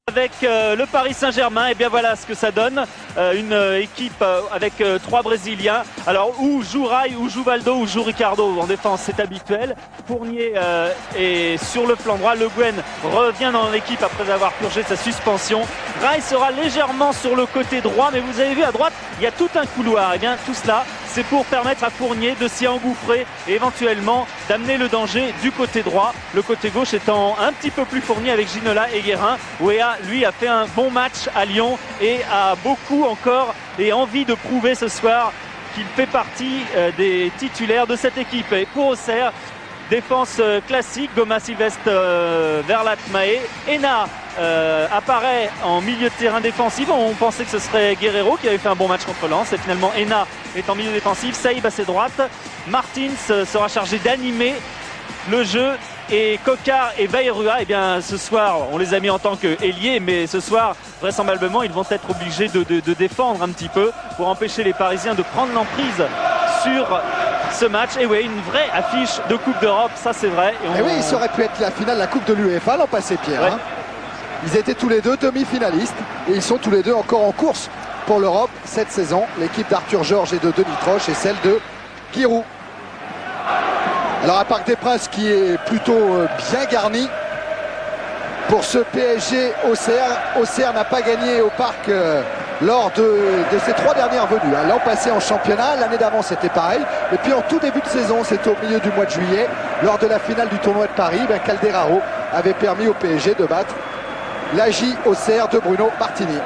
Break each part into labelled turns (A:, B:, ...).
A: Avec le Paris Saint-Germain, et bien voilà ce que ça donne, une équipe avec 3 Brésiliens. Alors où joue Rai, où joue Valdo, où joue Ricardo en défense, c'est habituel. Fournier est sur le flanc droit, Le Guen revient dans l'équipe après avoir purgé sa suspension. Rai sera légèrement sur le côté droit, mais vous avez vu à droite, il y a tout un couloir. Et bien tout cela, c'est pour permettre à Fournier de s'y engouffrer et éventuellement d'amener le danger du côté droit. Le côté gauche étant un petit peu plus fourni avec Ginola et Guérin. Weah, lui, a fait un bon match à Lyon et a beaucoup encore et envie de prouver ce soir qu'il fait partie des titulaires de cette équipe. Et pour Auxerre, défense classique, Goma, Sylvestre, Verlat, Mahé. Ena apparaît en milieu de terrain défensif. On pensait que ce serait Guerrero qui avait fait un bon match contre Lens. Et finalement, Ena est en milieu défensif. Saïb à ses droites. Martins sera chargé d'animer le jeu. Et Kokar et Bayrua, eh bien, ce soir, on les a mis en tant qu'ailiers, mais ce soir, vraisemblablement, ils vont être obligés de défendre un petit peu pour empêcher les Parisiens de prendre l'emprise sur ce match. Et oui, une vraie affiche de Coupe d'Europe, ça c'est vrai.
B: Et oui, ça aurait pu être la finale de la Coupe de l'UEFA l'an passé, Pierre. Ouais. Hein. Ils étaient tous les deux demi-finalistes et ils sont tous les deux encore en course pour l'Europe cette saison. L'équipe d'Arthur Georges et de Denis Troche et celle de Giroud. Alors à Parc des Princes qui est plutôt bien garni pour ce PSG Auxerre. Auxerre n'a pas gagné au Parc lors de ses 3 dernières venues. L'an passé en championnat, l'année d'avant c'était pareil. Et puis en tout début de saison, c'était au milieu du mois de juillet, lors de la finale du tournoi de Paris, Calderaro avait permis au PSG de battre l'AJ Auxerre de Bruno Martini.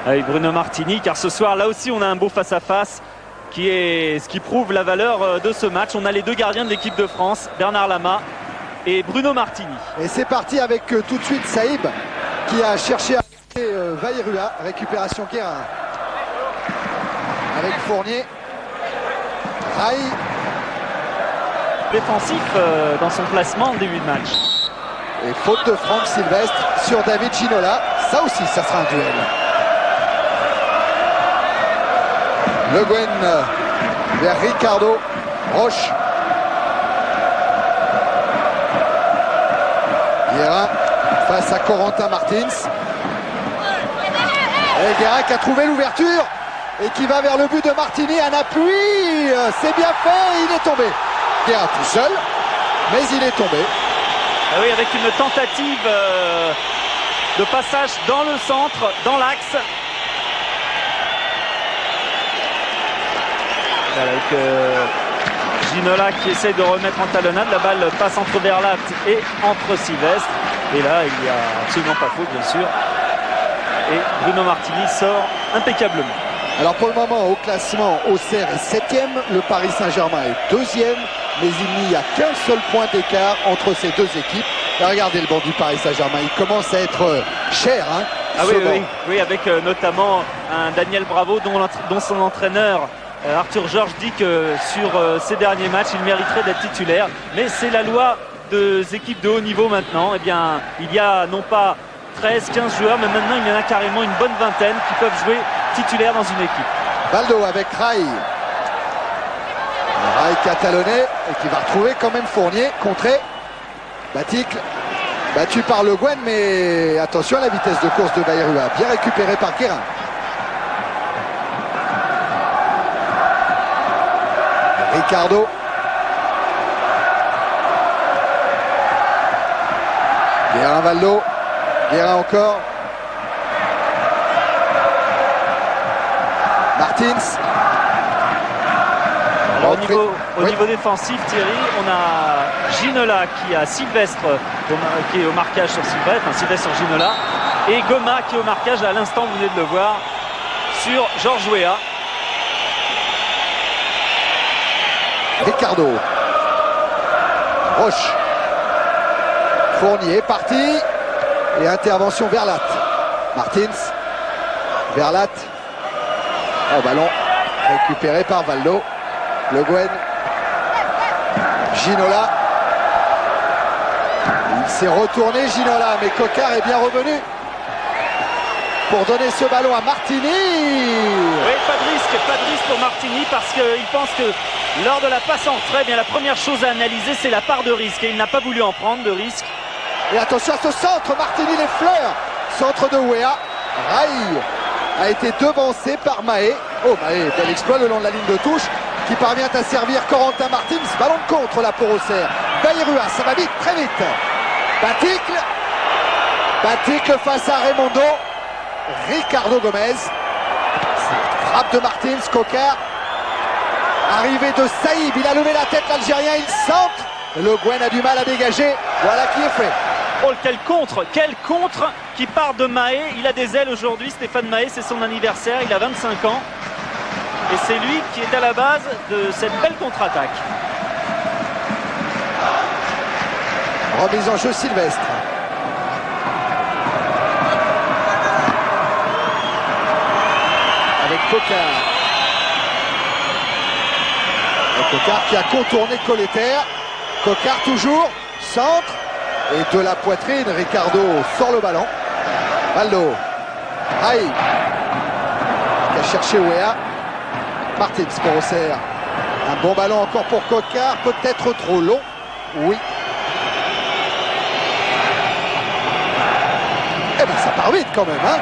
A: Avec Bruno Martini, car ce soir là aussi on a un beau face-à-face. Qui est ce qui prouve la valeur de ce match. On a les 2 gardiens de l'équipe de France, Bernard Lama et Bruno Martini.
B: Et c'est parti avec tout de suite Saïb qui a cherché à Bayrua, récupération Guérin. Avec Fournier. Rai.
A: Défensif dans son placement en début de match.
B: Et faute de Franck Sylvestre sur David Ginola. Ça aussi, ça sera un duel. Le Guen vers Ricardo, Roche. Guérin face à Corentin Martins. Et Guérin qui a trouvé l'ouverture et qui va vers le but de Martini. Un appui, c'est bien fait, il est tombé. Guérin tout seul, mais il est tombé.
A: Ah oui, avec une tentative de passage dans le centre, dans l'axe. Avec Ginola qui essaie de remettre en talonnade. La balle passe entre Verlat et entre Sylvestre. Et là, il n'y a absolument pas faute, bien sûr. Et Bruno Martini sort impeccablement.
B: Alors pour le moment, au classement, Auxerre est 7e. Le Paris Saint-Germain est 2e. Mais il n'y a qu'un seul point d'écart entre ces 2 équipes. Et regardez le banc du Paris Saint-Germain. Il commence à être cher. Hein,
A: ah oui, avec notamment un Daniel Bravo dont son entraîneur Arthur Georges dit que sur ces derniers matchs, il mériterait d'être titulaire. Mais c'est la loi des équipes de haut niveau maintenant. Eh bien, il y a non pas 13, 15 joueurs, mais maintenant il y en a carrément une bonne vingtaine qui peuvent jouer titulaire dans une équipe.
B: Valdo avec Rai. Rai qui a talonné et qui va retrouver quand même Fournier. Contré. Baticle. Battu par Le Guen, mais attention à la vitesse de course de Bayrua. Bien récupéré par Guérin. Ricardo. Guérin, Valdo. Guérin encore. Martins.
A: Alors au niveau défensif, Thierry, on a Ginola qui a Sylvestre qui est au marquage sur Sylvestre, enfin Sylvestre sur Ginola, et Goma qui est au marquage à l'instant, vous venez de le voir, sur Georges Weah.
B: Ricardo. Roche. Fournier est parti. Et intervention Verlat. Martins. Verlat. Oh, ballon récupéré par Valdo. Le Guen. Ginola. Il s'est retourné Ginola, mais Kokar est bien revenu pour donner ce ballon à Martini.
A: Oui, pas de risque pour Martini parce qu'il pense que lors de la passe en retrait, bien la première chose à analyser, c'est la part de risque. Et il n'a pas voulu en prendre de risque.
B: Et attention à ce centre, Martini les fleurs. Centre de Weah. Rai a été devancé par Mahé. Oh Mahé, bel exploit le long de la ligne de touche qui parvient à servir Corentin Martins. Ballon de contre là pour Auxerre. Bayrua, ça va vite, très vite. Baticle face à Raimondo. Ricardo Gomez. Frappe de Martins, Coquart. Arrivée de Saïb, il a levé la tête l'Algérien, il centre. Le Gwen a du mal à dégager. Voilà qui est fait.
A: Oh, quel contre qui part de Mahé. Il a des ailes aujourd'hui, Stéphane Mahé, c'est son anniversaire, il a 25 ans. Et c'est lui qui est à la base de cette belle contre-attaque.
B: Remise en jeu Sylvestre. Avec Coquart. Coquart qui a contourné Colletter. Coquart toujours, centre. Et de la poitrine, Ricardo sort le ballon. Baldo. Aïe. Qui a cherché Weah. Martins pour Auxerre. Un bon ballon encore pour Coquart. Peut-être trop long. Oui. Eh bien ça part vite quand même. Hein,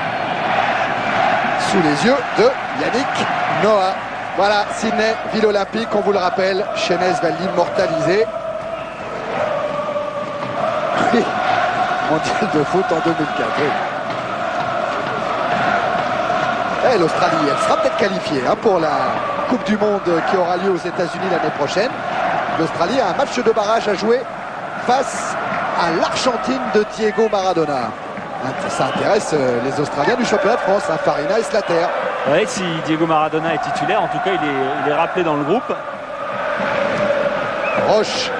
B: sous les yeux de Yannick Noah. Voilà, Sydney, ville olympique, on vous le rappelle. Chénez va l'immortaliser. Mondial de foot en 2004. Et l'Australie, elle sera peut-être qualifiée pour la Coupe du Monde qui aura lieu aux États-Unis l'année prochaine. L'Australie a un match de barrage à jouer face à l'Argentine de Diego Maradona. Ça intéresse les Australiens du championnat de France, Farina et Slater.
A: Oui, si Diego Maradona est titulaire, en tout cas il est rappelé dans le groupe.
B: Roche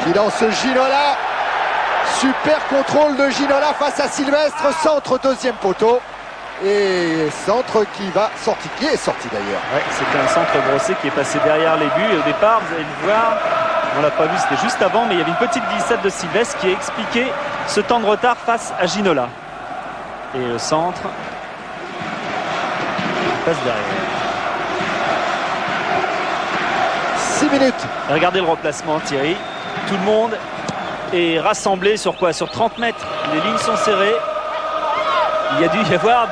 B: qui lance Ginola. Super contrôle de Ginola face à Sylvestre. Centre, deuxième poteau. Et centre qui va sortir. Qui est sorti d'ailleurs.
A: Ouais, c'était un centre brossé qui est passé derrière les buts. Et au départ, vous allez le voir, on l'a pas vu, c'était juste avant, mais il y avait une petite glissade de Sylvestre qui a expliqué ce temps de retard face à Ginola. Et le centre passe derrière.
B: 6 minutes.
A: Regardez le remplacement, Thierry. Tout le monde est rassemblé sur quoi? Sur 30 mètres. Les lignes sont serrées. Il y a dû y avoir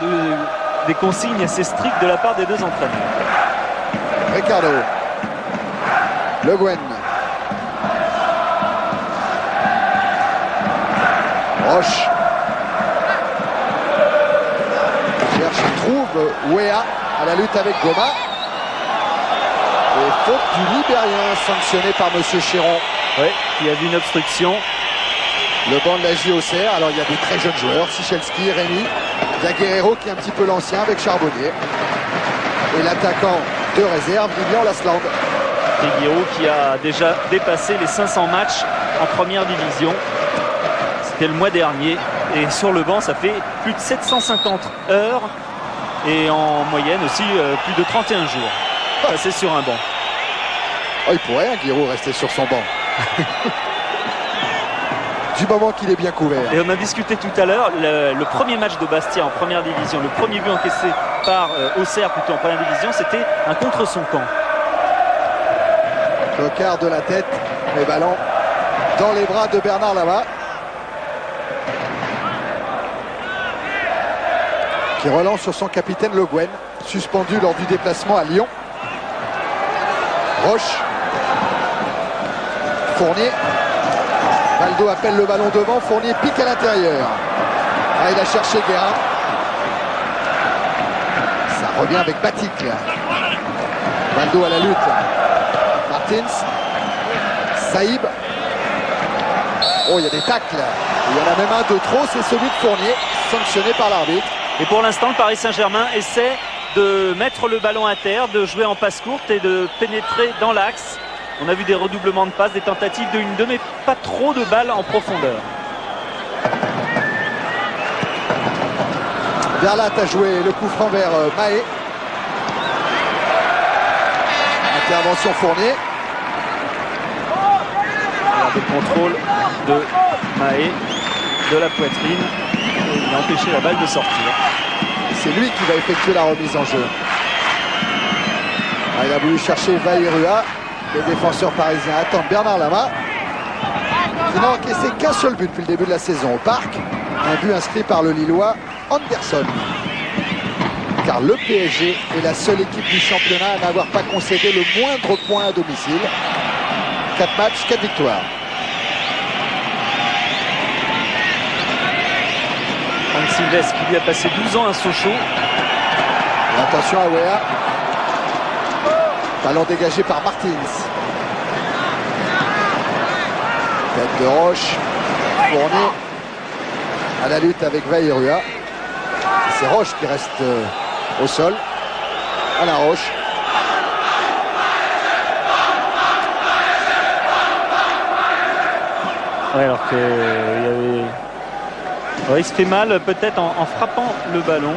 A: des consignes assez strictes de la part des deux entraîneurs.
B: Ricardo. Le Gwen. Roche. Cherche et trouve Weah à la lutte avec Goma. Et faute du Libérien sanctionné par M. Chéron.
A: Oui, qui a vu une obstruction.
B: Le banc de la JOCR. Alors il y a des très jeunes joueurs, Sichelski, Rémy. Il y a Guerrero qui est un petit peu l'ancien avec Charbonnier. Et l'attaquant de réserve, Vivian Lasland.
A: Et Guerrero qui a déjà dépassé les 500 matchs en première division. C'était le mois dernier. Et sur le banc, ça fait plus de 750 heures. Et en moyenne aussi, plus de 31 jours. Passé sur un banc.
B: Oh, il pourrait, Guerrero, rester sur son banc. Du moment qu'il est bien couvert.
A: Et on a discuté tout à l'heure, le premier match de Bastia en première division, le premier but encaissé par Auxerre plutôt en première division, c'était un contre son camp.
B: Coquart de la tête, et ballon dans les bras de Bernard Lama. Qui relance sur son capitaine Le Guen, suspendu lors du déplacement à Lyon. Roche. Fournier. Baldo appelle le ballon devant, Fournier pique à l'intérieur. Ah, il a cherché Guérin. Ça revient avec Baticle. Baldo à la lutte. Martins. Saïb. Oh, il y a des tacles. Il y en a même un de trop, c'est celui de Fournier, sanctionné par l'arbitre.
A: Et pour l'instant, le Paris Saint-Germain essaie de mettre le ballon à terre, de jouer en passe courte et de pénétrer dans l'axe. On a vu des redoublements de passes, des tentatives de 1-2, mais pas trop de balles en profondeur.
B: Verlat a joué le coup franc vers Mahé. Intervention Fournier.
A: Le contrôle de Mahé de la poitrine. Et il a empêché la balle de sortir.
B: C'est lui qui va effectuer la remise en jeu. Ah, il a voulu chercher Vairua. Les défenseurs parisiens attendent Bernard Lama. qui n'a encaissé qu'un seul but depuis le début de la saison au Parc. Un but inscrit par le Lillois Anderson. Car le PSG est la seule équipe du championnat à n'avoir pas concédé le moindre point à domicile. 4 matchs, 4 victoires.
A: Juan Silvestre qui lui a passé 12 ans à Sochaux.
B: Et attention à Weah. Ballon dégagé par Martins. Tête de Roche. Fourni à la lutte avec Vairua. C'est Roche qui reste au sol. Alain Roche.
A: Ouais, alors que il se fait mal peut-être en frappant le ballon.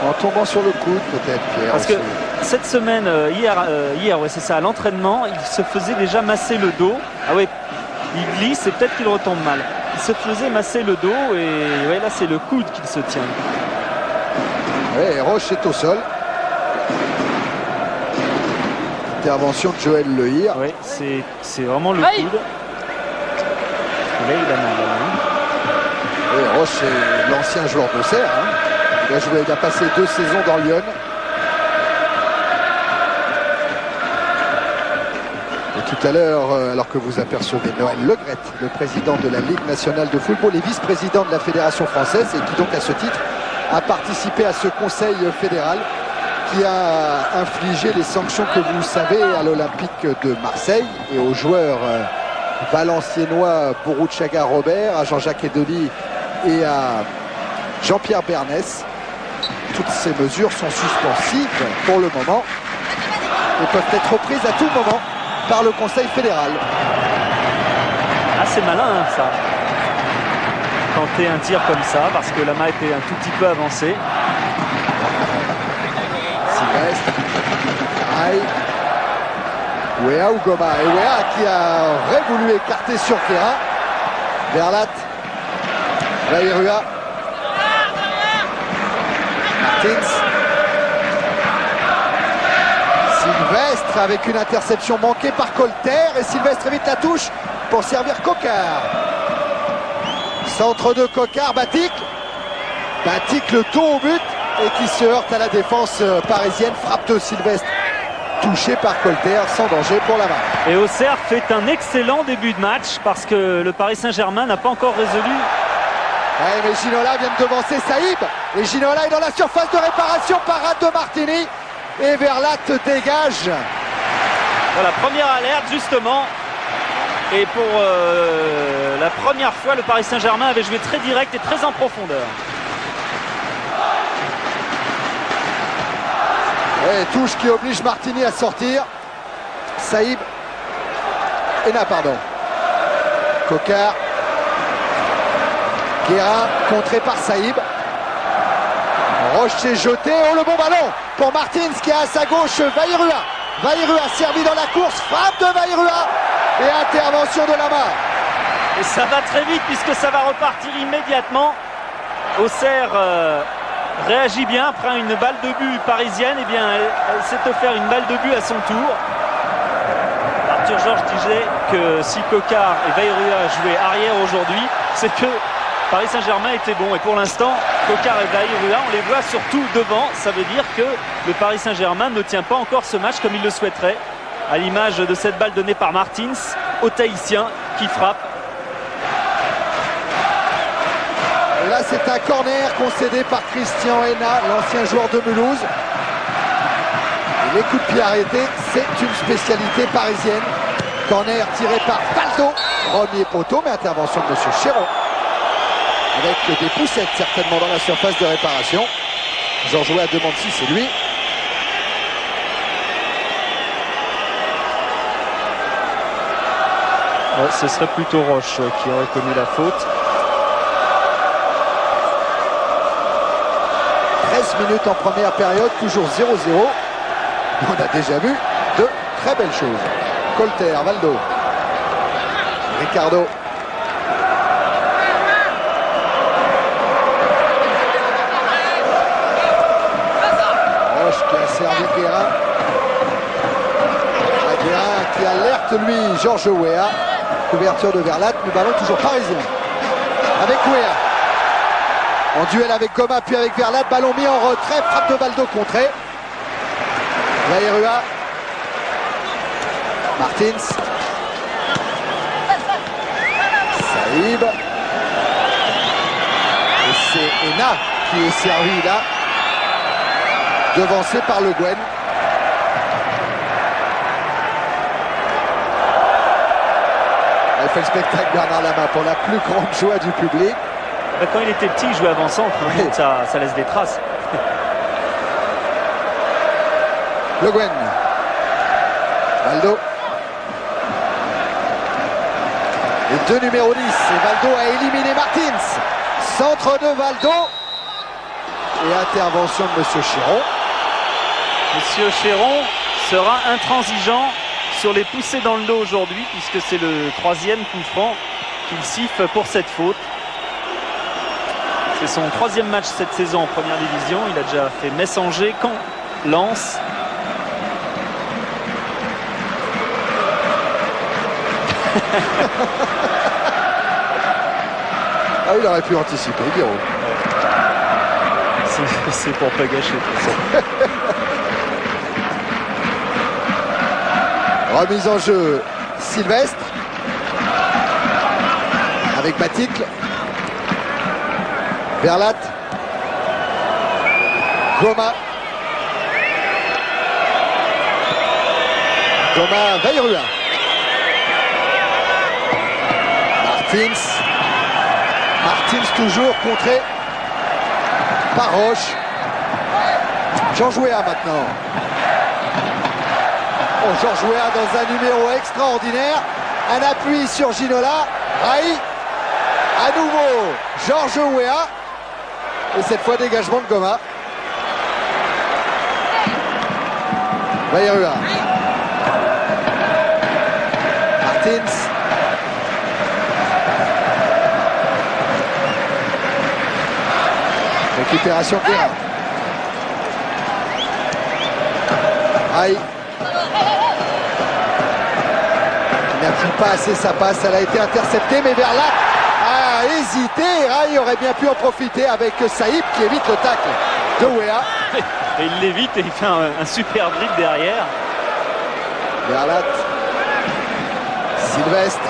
B: En tombant sur le coude peut-être, Pierre.
A: Parce
B: aussi.
A: que cette semaine, hier ouais, c'est ça, à l'entraînement, il se faisait déjà masser le dos. Ah ouais, il glisse et peut-être qu'il retombe mal. Il se faisait masser le dos et ouais, là c'est le coude qu'il se tient.
B: Ouais, Roche est au sol. Intervention de Joël Lehir.
A: Ouais, c'est vraiment le coude. Là, il a mal.
B: Et Roche est l'ancien joueur d'Auxerre. Il a passé 2 saisons dans Lyon. Et tout à l'heure, alors que vous apercevez Noël Le Graët, le président de la Ligue nationale de football et vice-président de la Fédération française, et qui donc à ce titre a participé à ce conseil fédéral qui a infligé les sanctions que vous savez à l'Olympique de Marseille et aux joueurs valenciennois Boruchaga Robert, à Jean-Jacques Edoli et à Jean-Pierre Bernès. Toutes ces mesures sont suspensives pour le moment et peuvent être reprises à tout moment par le Conseil fédéral.
A: Ah, c'est malin ça. Tenter un tir comme ça parce que la main était un tout petit peu avancée.
B: Sylvestre. Aïe. Weah ou Goma. Et Weah qui a voulu écarter sur Kéra. Verlat. Vairua. Martins. Sylvestre avec une interception manquée par Colter. Et Sylvestre évite la touche pour servir Coquard. Centre de Coquard, Batik. Batik le dos au but et qui se heurte à la défense parisienne. Frappe de Sylvestre. Touché par Colter, sans danger pour la main.
A: Et Auxerre fait un excellent début de match parce que le Paris Saint-Germain n'a pas encore résolu.
B: Ouais, mais Ginola vient de devancer Saïb. Et Ginola est dans la surface de réparation. Parade de Martini. Et Verlat dégage.
A: Voilà, première alerte justement. Et pour la première fois, le Paris Saint-Germain avait joué très direct et très en profondeur.
B: Et touche qui oblige Martini à sortir. Saïb. Pardon. Coquard. Guérin contré par Saïb. Roche est jeté. Oh, le bon ballon pour Martins qui a à sa gauche Vairua. Vairua servi dans la course. Frappe de Vairua. Et intervention de Lamar.
A: Et ça va très vite puisque ça va repartir immédiatement. Auxerre réagit bien après une balle de but parisienne. Et bien, elle s'est offert une balle de but à son tour. Arthur Georges disait que si Coquard et Vairua jouaient arrière aujourd'hui, c'est que Paris Saint-Germain était bon. Et pour l'instant, Coquard et Vairua, on les voit surtout devant. Ça veut dire que le Paris Saint-Germain ne tient pas encore ce match comme il le souhaiterait. À l'image de cette balle donnée par Martins au Tahitien qui frappe.
B: Là, c'est un corner concédé par Christian Henna, l'ancien joueur de Mulhouse. Et les coups de pied arrêtés, c'est une spécialité parisienne. Corner tiré par Faldo. Premier poteau, mais intervention de M. Chéron. Avec des poussettes certainement dans la surface de réparation. Georges Weah demande si c'est lui.
A: Ouais, ce serait plutôt Roche qui aurait commis la faute.
B: 13 minutes en première période, toujours 0-0. On a déjà vu de très belles choses. Colter, Valdo. Ricardo. Roche qui a servi Guérin. Guérin qui alerte lui Georges Weah. Couverture de Verlat, le ballon toujours parisien. Avec Weah. En duel avec Goma, puis avec Verlat, ballon mis en retrait, frappe de Valdo contrée. Vairua. Martins. Saïb. Et c'est Ena qui est servi là. Devancé par Le Guen. Il fait le spectacle Bernard Lama pour la plus grande joie du public.
A: Quand il était petit, il jouait avant-centre,
B: Oui.
A: donc ça laisse des traces.
B: Le Guen. Valdo. Les deux numéros 10. Et Valdo a éliminé Martins. Centre de Valdo. Et intervention de Monsieur Chiron.
A: Monsieur Chéron sera intransigeant sur les poussées dans le dos aujourd'hui, puisque c'est le 3e coup franc qu'il siffle pour cette faute. C'est son 3e match cette saison en première division. Il a déjà fait Metz-Angers, Caen, Lens.
B: Ah, il aurait pu anticiper, Guiraud.
A: C'est pour pas gâcher.
B: Remise en jeu Sylvestre. Avec Baticle. Verlat. Goma. Goma Vairua. Martins. Martins toujours contré par Roche. Georges Weah maintenant. Oh, Georges Weah dans un numéro extraordinaire. Un appui sur Ginola. Rai. À nouveau Georges Weah. Et cette fois dégagement de Goma. Vairua. Martins. Récupération Guérin. Rai. Il n'appuie pas assez sa passe, elle a été interceptée, mais Verlat a hésité. Rai aurait bien pu en profiter avec Saïb qui évite le tacle de Weah.
A: Et il l'évite et il fait un super dribble derrière.
B: Verlat. Sylvestre.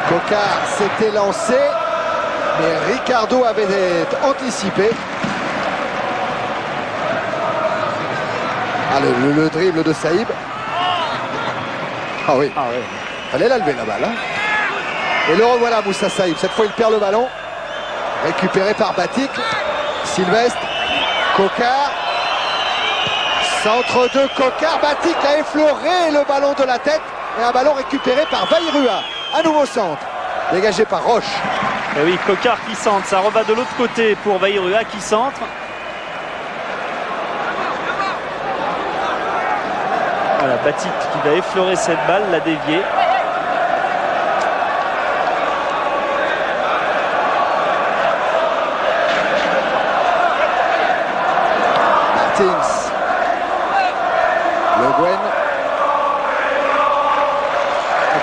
B: Cocard s'était lancé, mais Ricardo avait anticipé. Ah, le dribble de Saïb. Ah oui,
A: Ah ouais.
B: fallait la lever la balle. Hein. Et le revoilà Moussa Saïb. Cette fois il perd le ballon. Récupéré par Baticle. Sylvestre. Cocard. Centre de Cocard. Baticle a effleuré le ballon de la tête. Et un ballon récupéré par Vairua. Un nouveau centre. Dégagé par Roche.
A: Et oui, Cocard qui centre. Ça rebat de l'autre côté pour Vairua qui centre. Voilà, Baticle qui va effleurer cette balle, la dévier.
B: Martins. Le Guen.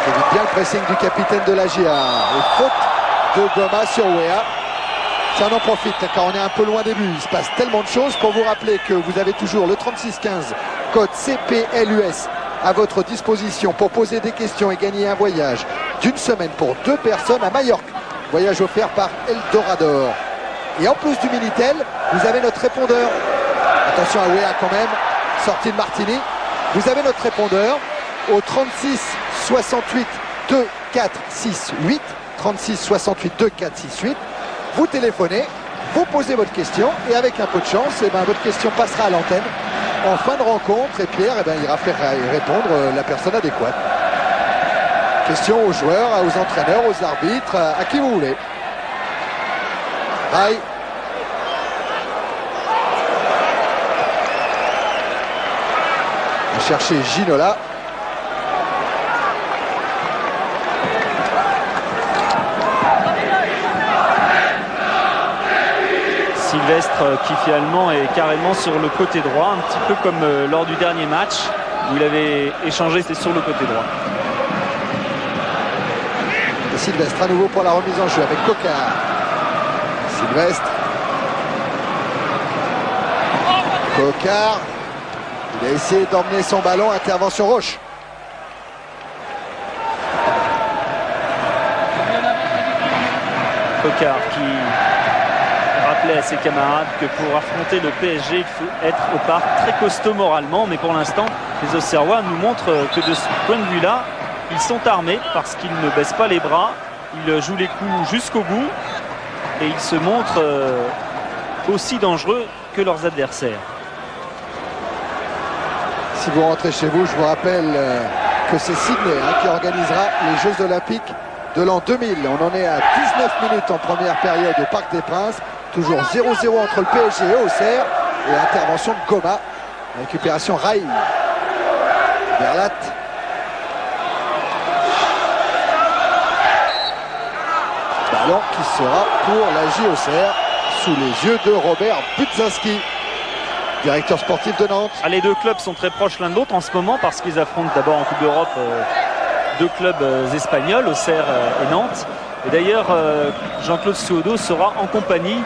B: Il évite bien le pressing du capitaine de la GA. Et faute de Goma sur Weah. Ça en profite car on est un peu loin des buts. Il se passe tellement de choses. Pour vous rappeler que vous avez toujours le 3615 code CPLUS à votre disposition pour poser des questions et gagner un voyage d'une semaine pour 2 personnes à Majorque. Voyage offert par Eldorador. Et en plus du Minitel, vous avez notre répondeur. Attention à Weah quand même. Sortie de Martini. Vous avez notre répondeur au 36 68 2 4 6 8. 36 68 2 4 6 8. Vous téléphonez, vous posez votre question et avec un peu de chance, votre question passera à l'antenne en fin de rencontre et Pierre ira faire répondre la personne adéquate. Question aux joueurs, aux entraîneurs, aux arbitres, à qui vous voulez. Rai. On va chercher Ginola.
A: Sylvestre qui finalement est carrément sur le côté droit, un petit peu comme lors du dernier match où il avait échangé, c'est sur le côté droit.
B: Sylvestre à nouveau pour la remise en jeu avec Cocard. Sylvestre. Cocard. Il a essayé d'emmener son ballon. Intervention Roche.
A: Cocard qui rappelait à ses camarades que pour affronter le PSG, il faut être au parc très costaud moralement. Mais pour l'instant, les Auxerrois nous montrent que de ce point de vue-là, ils sont armés parce qu'ils ne baissent pas les bras. Ils jouent les coups jusqu'au bout et ils se montrent aussi dangereux que leurs adversaires.
B: Si vous rentrez chez vous, je vous rappelle que c'est Sydney qui organisera les Jeux Olympiques de l'an 2000. On en est à 19 minutes en première période au Parc des Princes. Toujours 0-0 entre le PSG et Auxerre. Et intervention de Goma. Récupération Rai. Verlat. Ballon qui sera pour la J Auxerre sous les yeux de Robert Budzinski, directeur sportif de Nantes.
A: Les deux clubs sont très proches l'un de l'autre en ce moment parce qu'ils affrontent d'abord en Coupe d'Europe deux clubs espagnols, Auxerre et Nantes. Et d'ailleurs, Jean-Claude Suodo sera en compagnie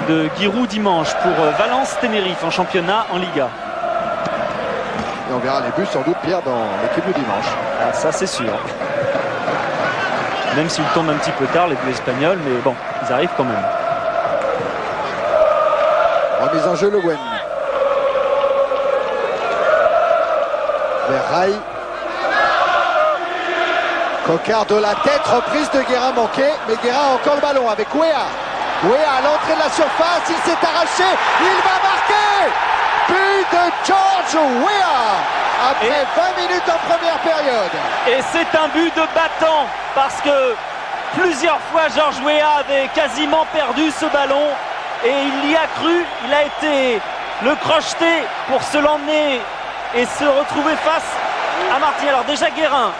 A: de Giroud dimanche pour Valence-Tenerife en championnat en Liga.
B: Et on verra les buts sans doute, Pierre, dans l'équipe du dimanche.
A: Ah, ça c'est sûr. Même s'ils tombent un petit peu tard, les buts espagnols, mais bon, ils arrivent quand même.
B: Remise en jeu, Le Guen. Vers Rai. Cocard de la tête, reprise de Guérin manquée, mais Guérin a encore le ballon avec Wea. Wea à l'entrée de la surface, il s'est arraché, il va marquer. But de George Wea après 20 minutes en première période.
A: Et c'est un but de battant parce que plusieurs fois George Weah avait quasiment perdu ce ballon et il y a cru, il a été le crocheté pour se l'emmener et se retrouver face à Martin. Alors déjà Guérin,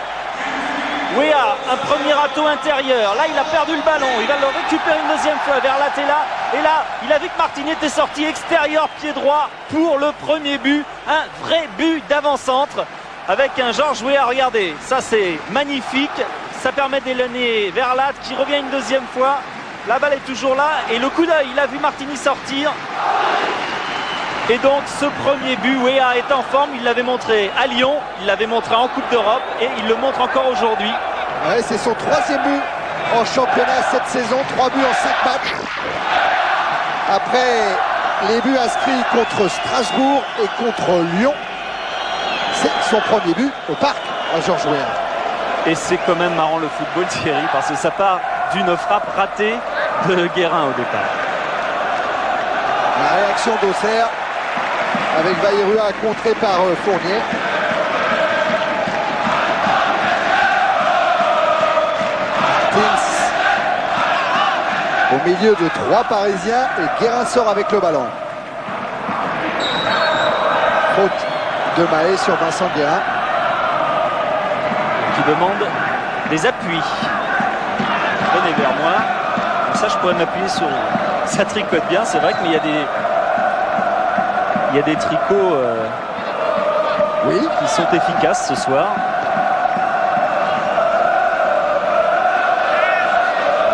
A: Weah, un premier râteau intérieur, là il a perdu le ballon, il va le récupérer une deuxième fois vers Latella et là il a vu que Martinez était sorti extérieur pied droit pour le premier but, un vrai but d'avant-centre avec un George Weah. Regardez, ça c'est magnifique, ça permet d'éloigner Verlat qui revient une deuxième fois, la balle est toujours là et le coup d'œil, il a vu Martinez sortir. Et donc ce premier but, Weah est en forme, il l'avait montré à Lyon, il l'avait montré en Coupe d'Europe et il le montre encore aujourd'hui.
B: Ouais, c'est son troisième but en championnat cette saison, 3 buts en 5 matchs. Après les buts inscrits contre Strasbourg et contre Lyon, c'est son premier but au parc à Georges Weah.
A: Et c'est quand même marrant le football, Thierry, parce que ça part d'une frappe ratée de Guérin au départ.
B: La réaction d'Auxerre avec Bayrua contré par Fournier. Martins au milieu de 3 Parisiens et Guérin sort avec le ballon. Faute de Mahé sur Vincent Guérin.
A: Qui demande des appuis. Venez vers moi. Comme ça, je pourrais m'appuyer sur... Ça tricote bien, c'est vrai, mais il y a des tricots
B: oui,
A: qui sont efficaces ce soir.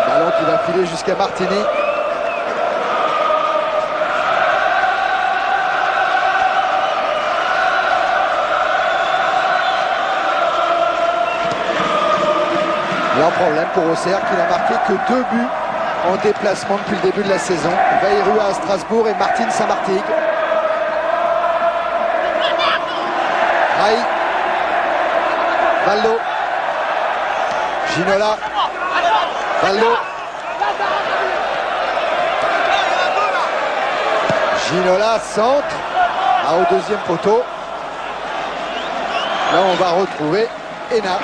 B: Ballon qui va filer jusqu'à Martini. Grand problème pour Auxerre qui n'a marqué que 2 buts en déplacement depuis le début de la saison. Bayrua à Strasbourg et Martins à Martigues. Rai. Valdo. Ginola. Valdo. Ginola centre. Au deuxième poteau. Là on va retrouver Ena.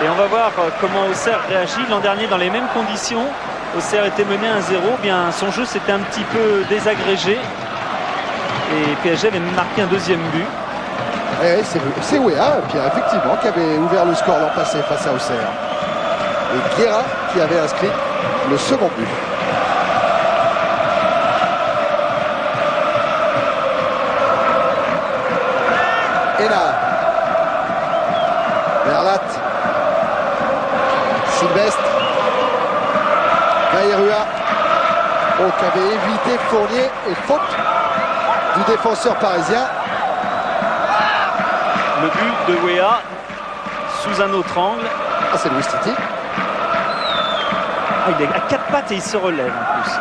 A: Et on va voir comment Auxerre réagit. L'an dernier, dans les mêmes conditions, Auxerre était mené 1-0. Bien, son jeu s'était un petit peu désagrégé. Et PSG avait marqué un deuxième but.
B: C'est Weah, Pierre, effectivement, qui avait ouvert le score l'an passé face à Auxerre. Et Guérin qui avait inscrit le second but. Ena. Verlat. Sylvestre. Vairua qui avait évité Fournier et faute du défenseur parisien.
A: Le but de Weah sous un autre angle.
B: Ah, c'est Louis Titi.
A: Ah, il est à 4 pattes et il se relève en plus.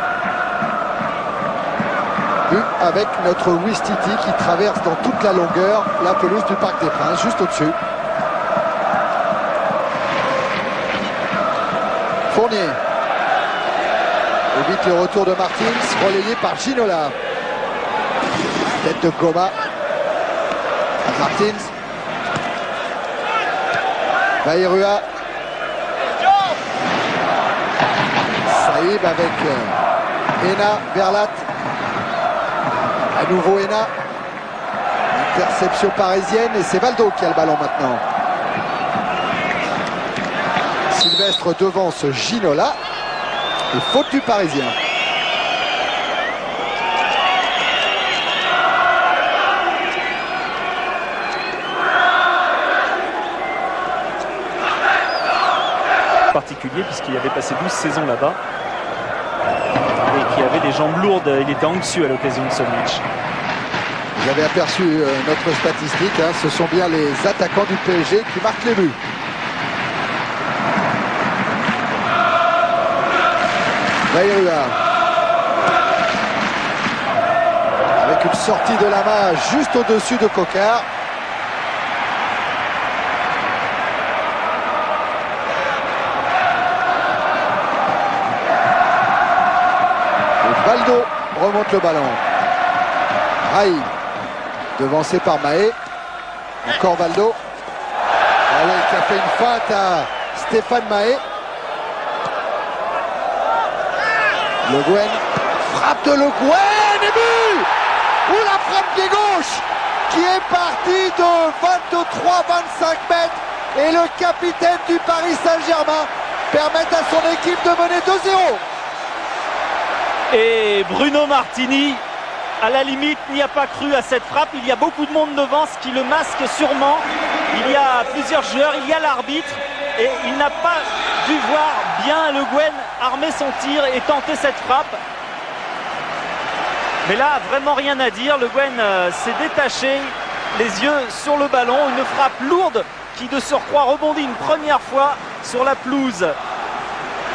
B: But avec notre Ouistiti qui traverse dans toute la longueur la pelouse du Parc des Princes, juste au-dessus. Fournier évite le retour de Martins, relayé par Ginola. Tête de Goma à Martins. Vairua. Saïb avec Ena, Verlat. À nouveau Ena. Interception parisienne et c'est Valdo qui a le ballon maintenant. Sylvestre devance Ginola. Et faute du Parisien.
A: Particulier puisqu'il avait passé 12 saisons là-bas et qui avait des jambes lourdes. Il était anxieux à l'occasion de ce match.
B: Vous avez aperçu notre statistique, hein, ce sont bien les attaquants du PSG qui marquent les buts. Vairua avec une sortie de la main juste au-dessus de Coquart. Et Valdo remonte le ballon. Raï devancé par Mahé. Encore Valdo. Allez, qui a fait une feinte à Stéphane Mahé. Le Guen, frappe de Le Guen et but! Ou la frappe pied gauche qui est partie de 23-25 mètres et le capitaine du Paris Saint-Germain permet à son équipe de mener 2-0.
A: Et Bruno Martini, à la limite, n'y a pas cru à cette frappe. Il y a beaucoup de monde devant, ce qui le masque sûrement. Il y a plusieurs joueurs, il y a l'arbitre et il n'a pas dû voir bien Le Guen armer son tir et tenter cette frappe. Mais là, vraiment rien à dire. Le Guen s'est détaché, les yeux sur le ballon. Une frappe lourde qui de surcroît rebondit une première fois sur la pelouse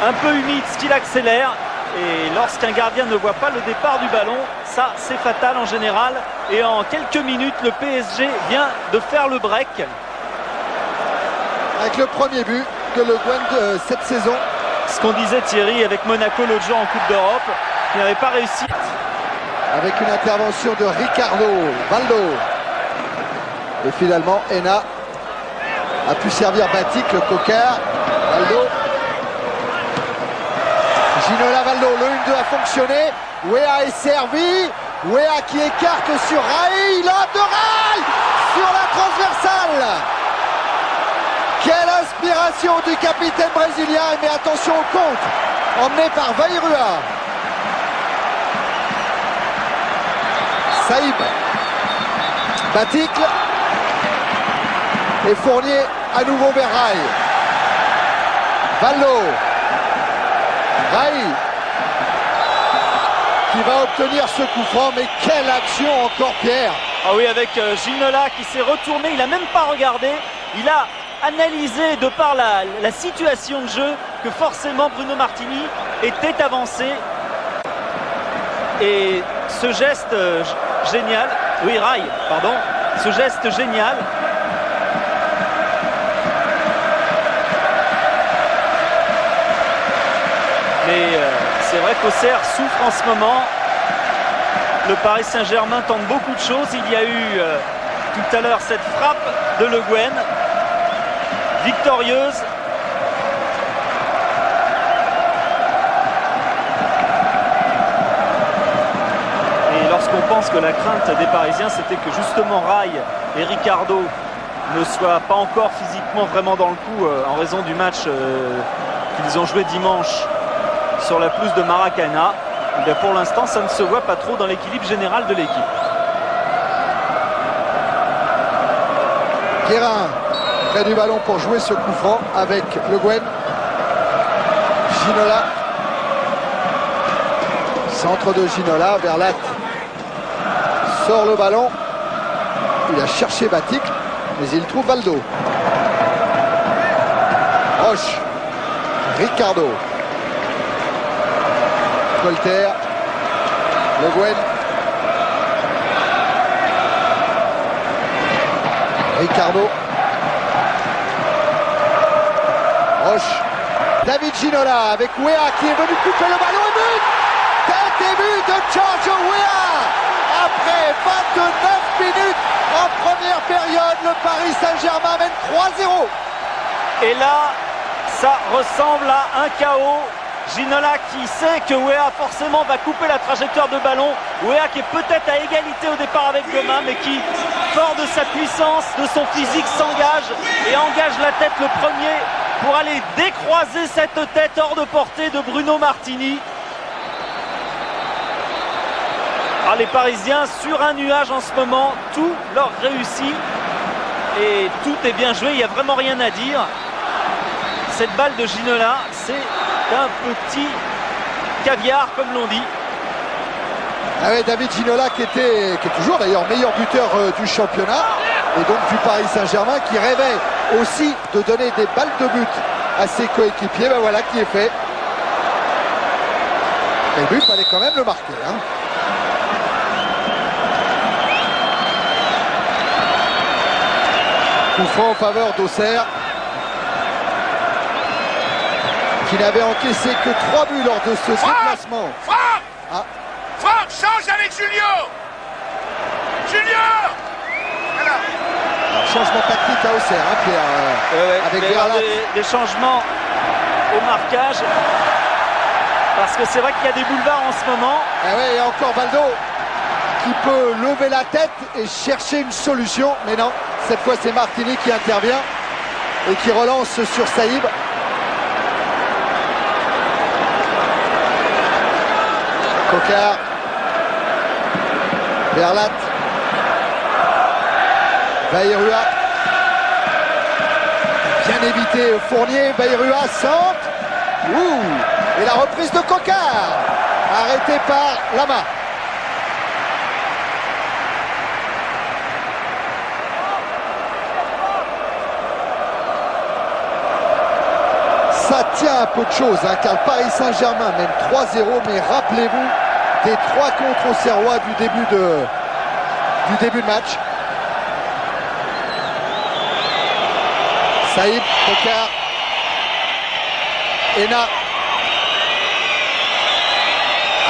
A: un peu humide, ce qui l'accélère. Et lorsqu'un gardien ne voit pas le départ du ballon, ça c'est fatal en général. Et en quelques minutes, le PSG vient de faire le break.
B: Avec le premier but de Le Guen de cette saison.
A: Ce qu'on disait Thierry avec Monaco l'autre jour en Coupe d'Europe, qui n'avait pas réussi.
B: Avec une intervention de Ricardo, Valdo. Et finalement, Ena a pu servir Batik, le Coquart. Valdo. Ginola, Valdo, le 1-2 a fonctionné. Weah est servi. Weah qui écarte sur Raï. Il a de Raï sur la transversale. Quelle inspiration du capitaine brésilien. Mais attention au contre. Emmené par Vairua. Saïb. Baticle. Et Fournier à nouveau vers Raï. Valdo. Raï qui va obtenir ce coup franc, mais quelle action encore, Pierre!
A: Ah oui, avec Ginola qui s'est retourné, il n'a même pas regardé, il a analysé de par la situation de jeu que forcément Bruno Martini était avancé. Et ce geste génial, oui Raï, pardon, ce geste génial. Mais c'est vrai qu'Auxerre souffre en ce moment. Le Paris Saint-Germain tente beaucoup de choses. Il y a eu tout à l'heure cette frappe de Le Guen, victorieuse. Et lorsqu'on pense que la crainte des Parisiens, c'était que justement Raï et Ricardo ne soient pas encore physiquement vraiment dans le coup en raison du match qu'ils ont joué dimanche sur la pelouse de Maracana, eh pour l'instant ça ne se voit pas trop dans l'équilibre général de l'équipe.
B: Guérin près du ballon pour jouer ce coup franc avec Le Guen. Ginola. Centre de Ginola, Verlat sort le ballon. Il a cherché Batic, mais il trouve Valdo. Roche, Ricardo, Colter, Le Guen, Ricardo, Roche, David Ginola avec Weah qui est venu couper le ballon et but! Tête et but de Giorgio Weah! Après 29 minutes en première période, le Paris Saint-Germain mène 3-0.
A: Et là, ça ressemble à un chaos. Ginola qui sait que Weah forcément va couper la trajectoire de ballon. Weah qui est peut-être à égalité au départ avec Goma, mais qui, fort de sa puissance, de son physique, s'engage et engage la tête le premier pour aller décroiser cette tête hors de portée de Bruno Martini. Ah, les Parisiens sur un nuage en ce moment, tout leur réussit et tout est bien joué, il n'y a vraiment rien à dire. Cette balle de Ginola, c'est un petit caviar comme l'on dit.
B: Ah ouais, David Ginola qui est toujours d'ailleurs meilleur buteur du championnat et donc du Paris Saint-Germain, qui rêvait aussi de donner des balles de but à ses coéquipiers. Ben voilà qui est fait. Et le but, il fallait quand même le marquer, hein. Coup franc en faveur d'Auxerre, qui n'avait encaissé que 3 buts lors de ce déplacement.
C: Franck,
B: Ah.
C: Franck, change avec Julio. Julio. Voilà.
B: Alors, changement tactique à Auxerre, hein, Pierre, avec
A: il va y avoir
B: Verlat.
A: des changements au marquage parce que c'est vrai qu'il y a des boulevards en ce moment.
B: Et ouais, et encore Valdo qui peut lever la tête et chercher une solution, mais non, cette fois c'est Martini qui intervient et qui relance sur Saïb. Coquard, Verlat, Bayrua, bien évité Fournier, Bayrua centre, et la reprise de Coquard, arrêtée par Lama. Ça tient un peu de choses, hein, car le Paris Saint-Germain mène 3-0, mais rappelez-vous des 3 contre Auxerrois du début de match. Saïb, Coquard, Ena,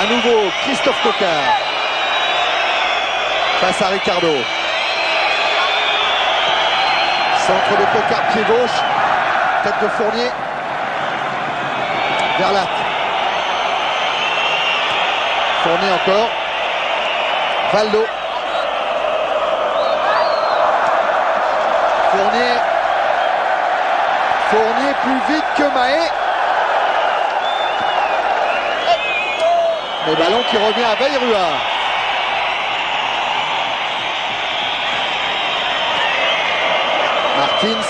B: à nouveau Christophe Coquard face à Ricardo. Centre de Coquard, pied gauche, tête de Fournier. Verlat. Fournier encore. Valdo. Fournier plus vite que Mahé. Le ballon qui revient à Bayrua. Martins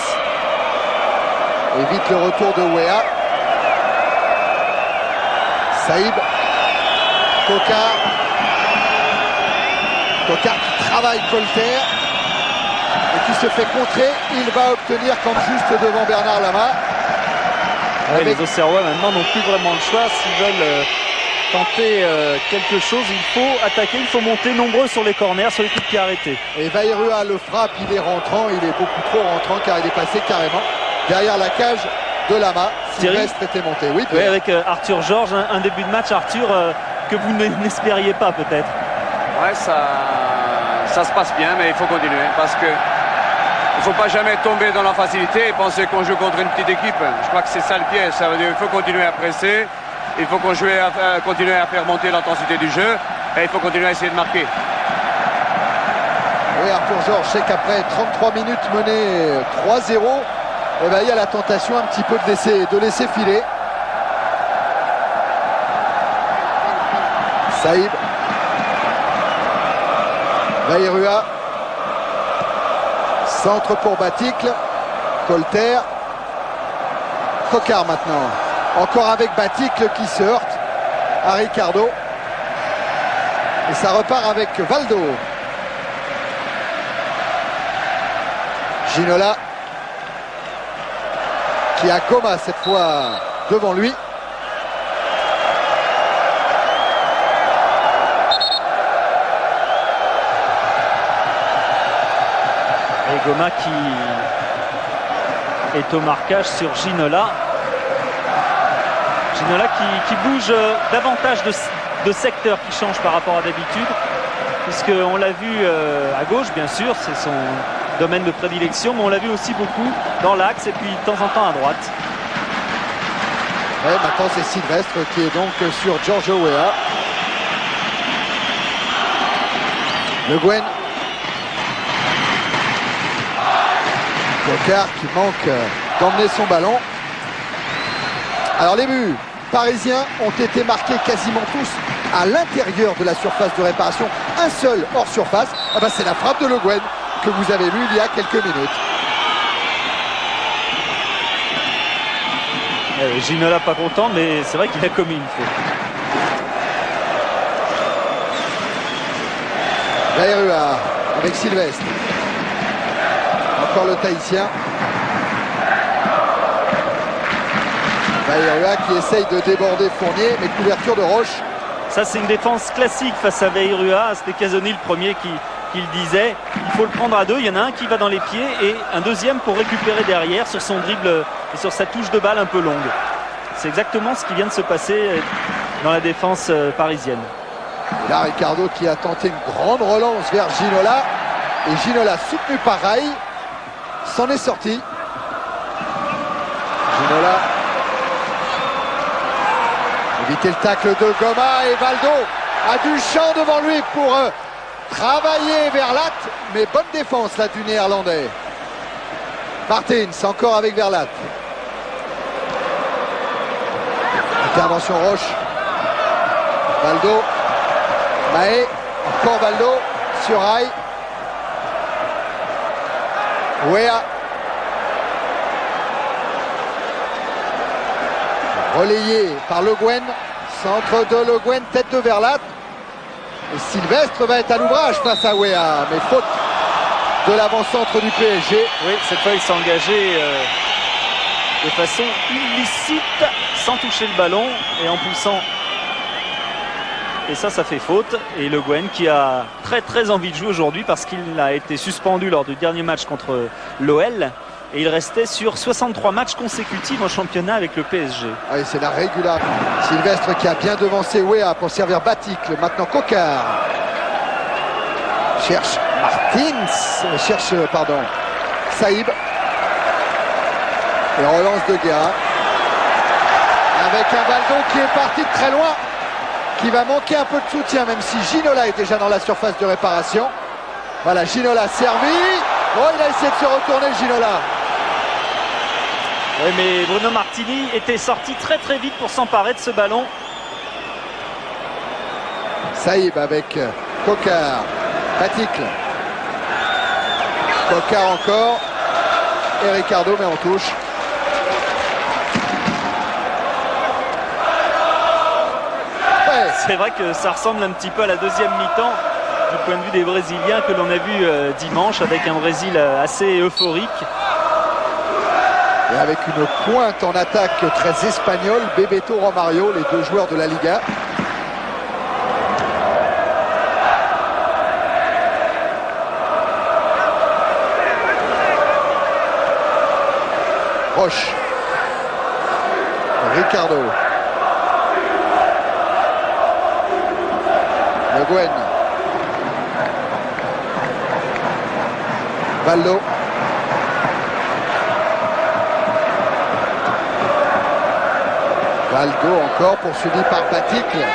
B: évite le retour de Weah. Saïb, Coquard qui travaille Colter et qui se fait contrer. Il va obtenir comme juste devant Bernard Lama.
A: Ouais, les Auxerrois maintenant n'ont plus vraiment le choix. S'ils veulent tenter quelque chose, il faut attaquer, il faut monter nombreux sur les corners, sur les coups de pied arrêtés.
B: Et Bayrua le frappe, il est rentrant, il est beaucoup trop rentrant car il est passé carrément derrière la cage de Lama. Sylvestre était monté. Oui,
A: avec Arthur Georges, un début de match, Arthur, que vous n'espériez pas peut-être.
D: Ouais, ça se passe bien, mais il faut continuer parce que il ne faut pas jamais tomber dans la facilité et penser qu'on joue contre une petite équipe. Je crois que c'est ça le piège. Ça veut dire qu'il faut continuer à presser, il faut continuer à faire monter l'intensité du jeu et il faut continuer à essayer de marquer.
B: Oui, Arthur Georges sait qu'après 33 minutes menées 3-0, eh ben, il y a la tentation un petit peu de laisser filer. Saïb. Bayrua. Centre pour Baticle. Colter. Coquard maintenant. Encore avec Baticle qui se heurte à Ricardo. Et ça repart avec Valdo. Ginola qui a Coma cette fois devant lui.
A: Et Goma qui est au marquage sur Ginola. Ginola qui bouge davantage de secteur, qui change par rapport à d'habitude, puisqu'on l'a vu à gauche, bien sûr, c'est son domaine de prédilection, mais on l'a vu aussi beaucoup dans l'axe et puis de temps en temps à droite.
B: Ouais, maintenant c'est Sylvestre qui est donc sur George Weah. Le Gwen. Coquard qui manque d'emmener son ballon. Alors les buts parisiens ont été marqués quasiment tous à l'intérieur de la surface de réparation. Un seul hors surface, ah ben c'est la frappe de Le Guen que vous avez vu il y a quelques minutes.
A: Ginola pas content, mais c'est vrai qu'il a commis une faute.
B: Bayrua avec Sylvestre. Encore le Tahitien. Bayrua qui essaye de déborder Fournier, mais couverture de Roche.
A: Ça, c'est une défense classique face à Bayrua. C'était Casoni le premier qui le disait. Il faut le prendre à deux. Il y en a un qui va dans les pieds et un deuxième pour récupérer derrière sur son dribble et sur sa touche de balle un peu longue. C'est exactement ce qui vient de se passer dans la défense parisienne.
B: Et là, Ricardo qui a tenté une grande relance vers Ginola. Et Ginola, soutenu par Rai, s'en est sorti. Ginola. Éviter le tacle de Goma et Valdo a du champ devant lui pour travailler Verlat. Mais bonne défense là du Néerlandais. Martins encore avec Verlat. Intervention Roche. Valdo. Mahé. Encore Valdo sur Rai. Weah. Relayé par Le Guen. Centre de Le Guen, tête de Verlat. Et Sylvestre va être à l'ouvrage face à Weah. Mais faute de l'avant-centre du PSG.
A: Oui, cette fois il s'est engagé de façon illicite, sans toucher le ballon et en poussant. Et ça fait faute. Et Le Guen qui a très envie de jouer aujourd'hui parce qu'il a été suspendu lors du dernier match contre l'OL. Et il restait sur 63 matchs consécutifs en championnat avec le PSG.
B: Oui, c'est la régularité. Sylvestre qui a bien devancé Weah pour servir Batik. Maintenant Coquard. Cherche Martins. Saïb. Et relance de Guerra. Avec un Valdo qui est parti de très loin. Qui va manquer un peu de soutien, même si Ginola est déjà dans la surface de réparation. Voilà, Ginola servi. Oh, il a essayé de se retourner, Ginola.
A: Oui, mais Bruno Martini était sorti très vite pour s'emparer de ce ballon.
B: Saïb avec Coquard. Baticle. Coquard encore. Et Ricardo met en touche. Ouais.
A: C'est vrai que ça ressemble un petit peu à la deuxième mi-temps du point de vue des Brésiliens que l'on a vu dimanche avec un Brésil assez euphorique.
B: Et avec une pointe en attaque très espagnole, Bebeto, Romario, les deux joueurs de la Liga. Roche. Ricardo. Le Guen. Valdo. Valdo encore poursuivi par Baticle.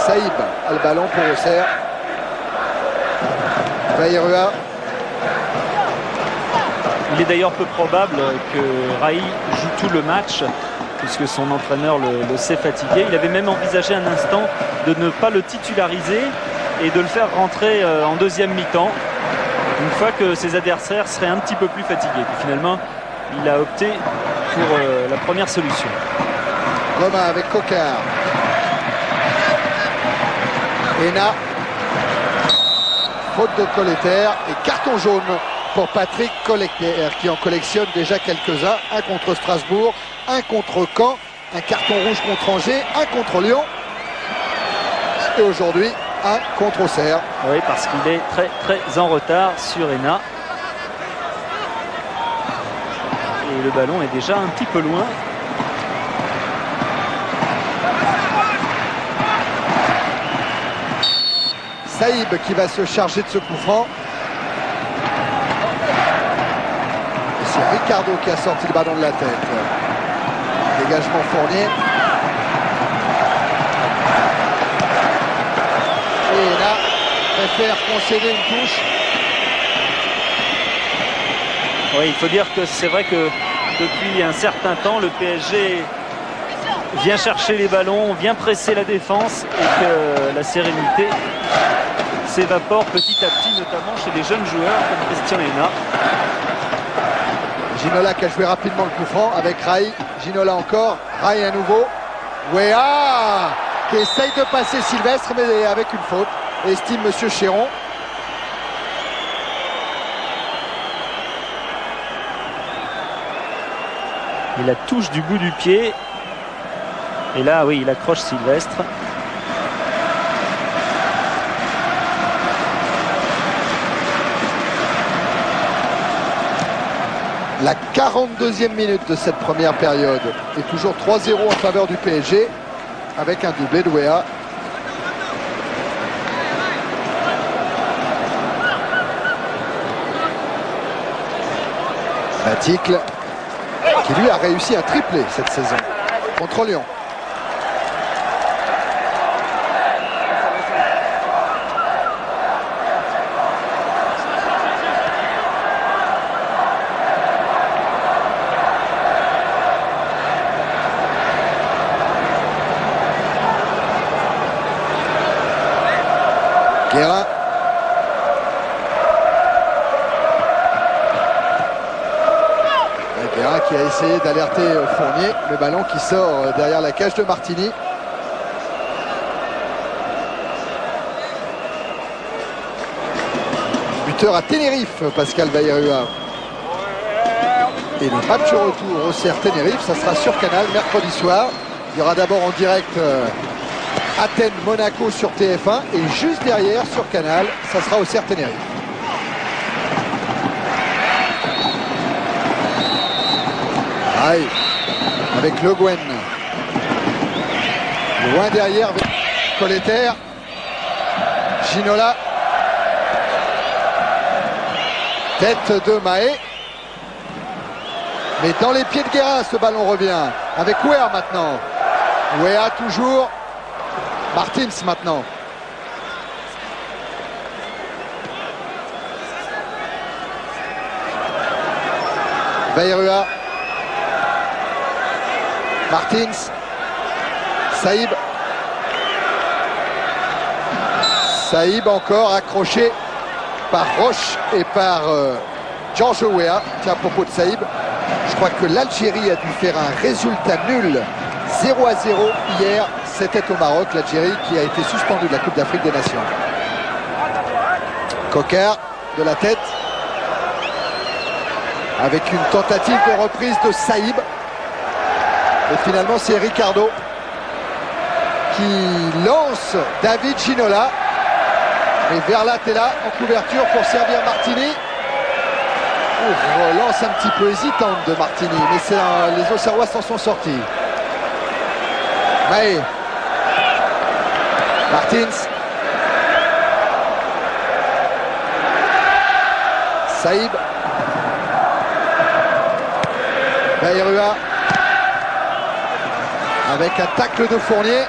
B: Saïb a le ballon pour Auxerre. Bayrua.
A: Il est d'ailleurs peu probable que Rai joue tout le match puisque son entraîneur le sait fatigué. Il avait même envisagé un instant de ne pas le titulariser et de le faire rentrer en deuxième mi-temps une fois que ses adversaires seraient un petit peu plus fatigués. Puis finalement, il a opté pour la première solution.
B: Goma avec Coquard. Hénin. Faute de Colleter et carton jaune pour Patrick Colleter qui en collectionne déjà quelques-uns. Un contre Strasbourg, un contre Caen, un carton rouge contre Angers, un contre Lyon et aujourd'hui un contre Auxerre.
A: Oui, parce qu'il est très en retard sur Hénin. Et le ballon est déjà un petit peu loin.
B: Saïb qui va se charger de ce coup franc. Et c'est Ricardo qui a sorti le ballon de la tête. Dégagement Fournier. Et là, préfère concéder une touche.
A: Oui, il faut dire que c'est vrai que depuis un certain temps, le PSG vient chercher les ballons, vient presser la défense et que la sérénité s'évapore petit à petit, notamment chez les jeunes joueurs comme Christian Hénin.
B: Ginola qui a joué rapidement le coup franc avec Rai. Ginola encore, Rai à nouveau. Wea qui essaye de passer Sylvestre mais avec une faute. Estime Monsieur Chéron.
A: Il la touche du bout du pied. Et là, oui, il accroche Sylvestre.
B: La 42e minute de cette première période. Et toujours 3-0 en faveur du PSG avec un doublé de Wea. Baticle qui lui a réussi un triplé cette saison contre Lyon. Guérin. Guérin qui a essayé d'alerter Fournier, le ballon qui sort derrière la cage de Martini. Buteur à Tenerife, Pascal Bayrua. Et le match retour Auxerre-Tenerife, ça sera sur Canal mercredi soir. Il y aura d'abord en direct Athènes-Monaco sur TF1 et juste derrière sur Canal, ça sera Auxerre-Tenerife. Aïe, avec Le Guen. Loin derrière, Colleter. Ginola. Tête de Mahé. Mais dans les pieds de Guérin, ce ballon revient. Avec Wea maintenant. Wea toujours. Martins maintenant. Bayrua. Martins. Saïb. Saïb encore accroché par Roche et par George Weah. Tiens, à propos de Saïb, je crois que l'Algérie a dû faire un résultat nul 0-0 hier. C'était au Maroc, l'Algérie qui a été suspendue de la Coupe d'Afrique des Nations. Coquart de la tête. Avec une tentative de reprise de Saïb. Et finalement, c'est Ricardo qui lance David Ginola. Et Verlat est là en couverture pour servir Martini. Relance un petit peu hésitante de Martini, mais les Auxerrois s'en sont sortis. Mahé. Martins. Saïb. Bayrua. Avec un tacle de Fournier.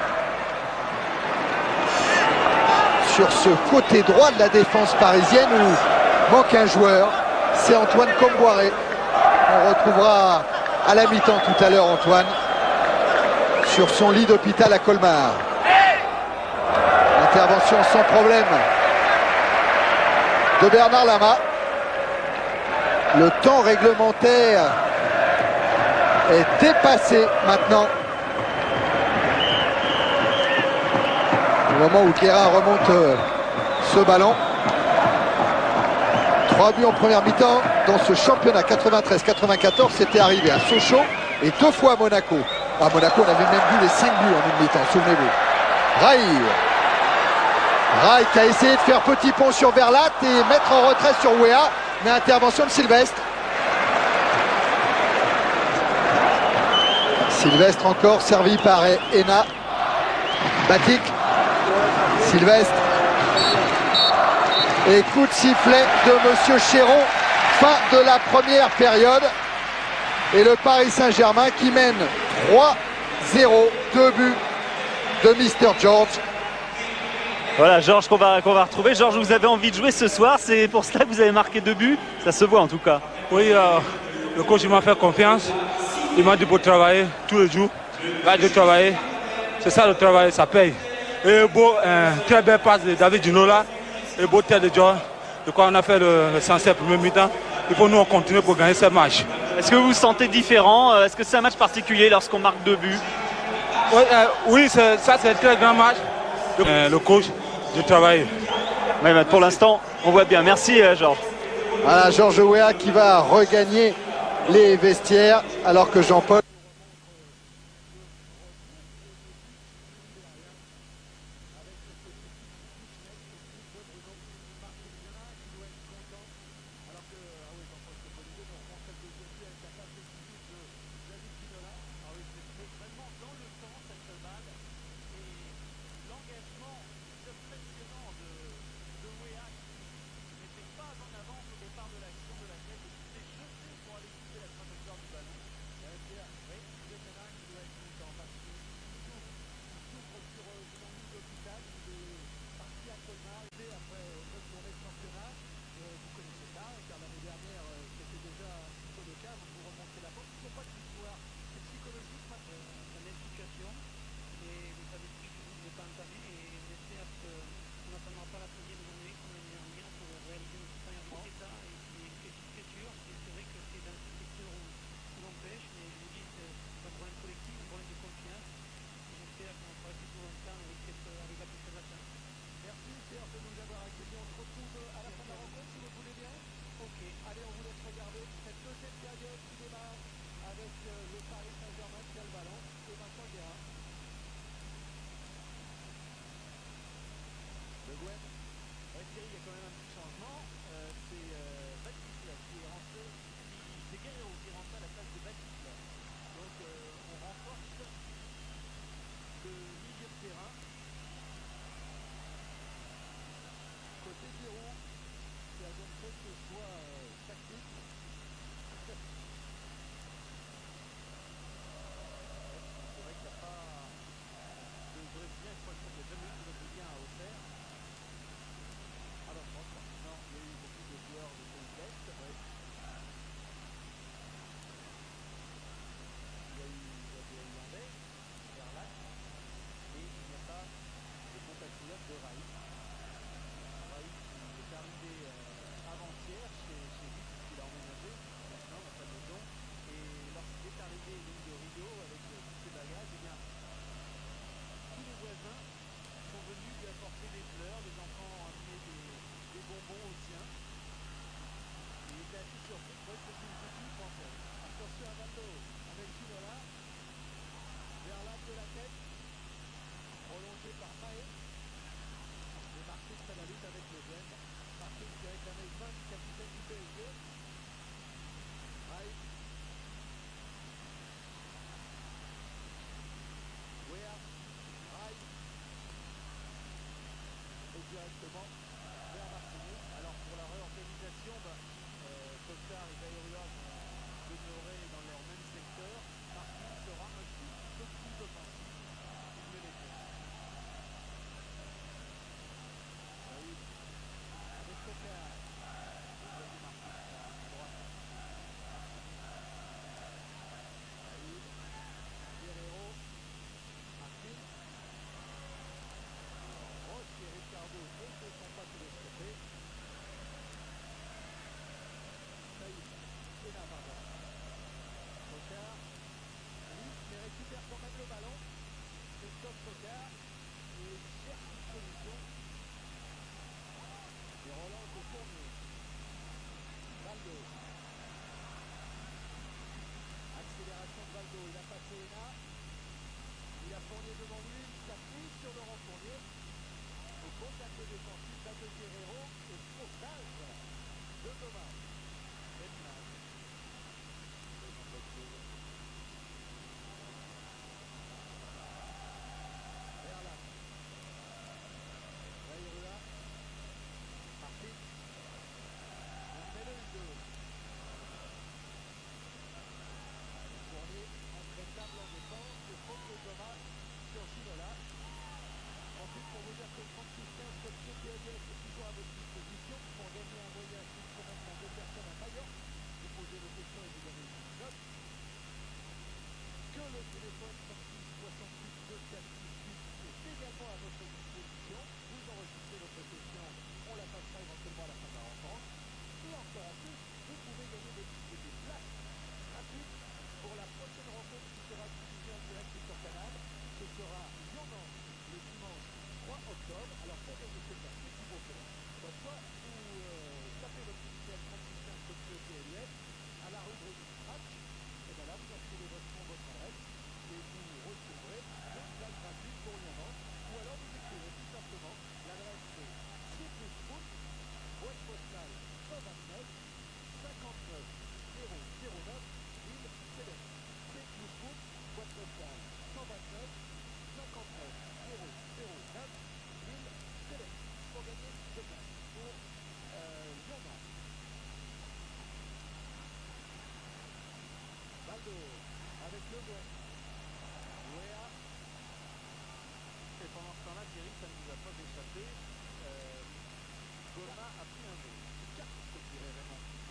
B: Sur ce côté droit de la défense parisienne où manque un joueur, c'est Antoine Comboiré. On retrouvera à la mi-temps tout à l'heure Antoine sur son lit d'hôpital à Colmar. Intervention sans problème de Bernard Lama. Le temps réglementaire est dépassé maintenant. Au moment où Guérin remonte ce ballon. 3 buts en première mi-temps dans ce championnat 93-94, c'était arrivé à Sochaux et 2 fois à Monaco. À Monaco, on avait même vu les 5 buts en une mi-temps, souvenez-vous. Rai qui a essayé de faire petit pont sur Verlat et mettre en retrait sur Wea, mais intervention de Sylvestre. Sylvestre encore, servi par Ena. Batik. Sylvestre. Et coup de sifflet de Monsieur Chéron. Fin de la première période. Et le Paris Saint-Germain qui mène 3-0. 2 buts de Mr. George.
A: Voilà, Georges qu'on va retrouver. Georges, vous avez envie de jouer ce soir, c'est pour cela que vous avez marqué 2 buts. Ça se voit en tout cas.
E: Oui, le coach m'a fait confiance. Il m'a dit pour travailler tous les jours. Là, je travaille. C'est ça le travail, ça paye. Et beau, très belle passe de David Ginola. Et beau tête de George. De quoi on a fait le 107 premier mi-temps. Il faut nous continuer pour gagner ce match.
A: Est-ce que vous vous sentez différent? Est-ce que c'est un match particulier lorsqu'on marque 2 buts?
E: Oui, ça c'est un très grand match. Le coach, je travaille.
A: Ouais, bah, pour l'instant, on voit bien. Merci Georges.
B: Voilà, Georges Weah qui va regagner les vestiaires alors que Jean-Paul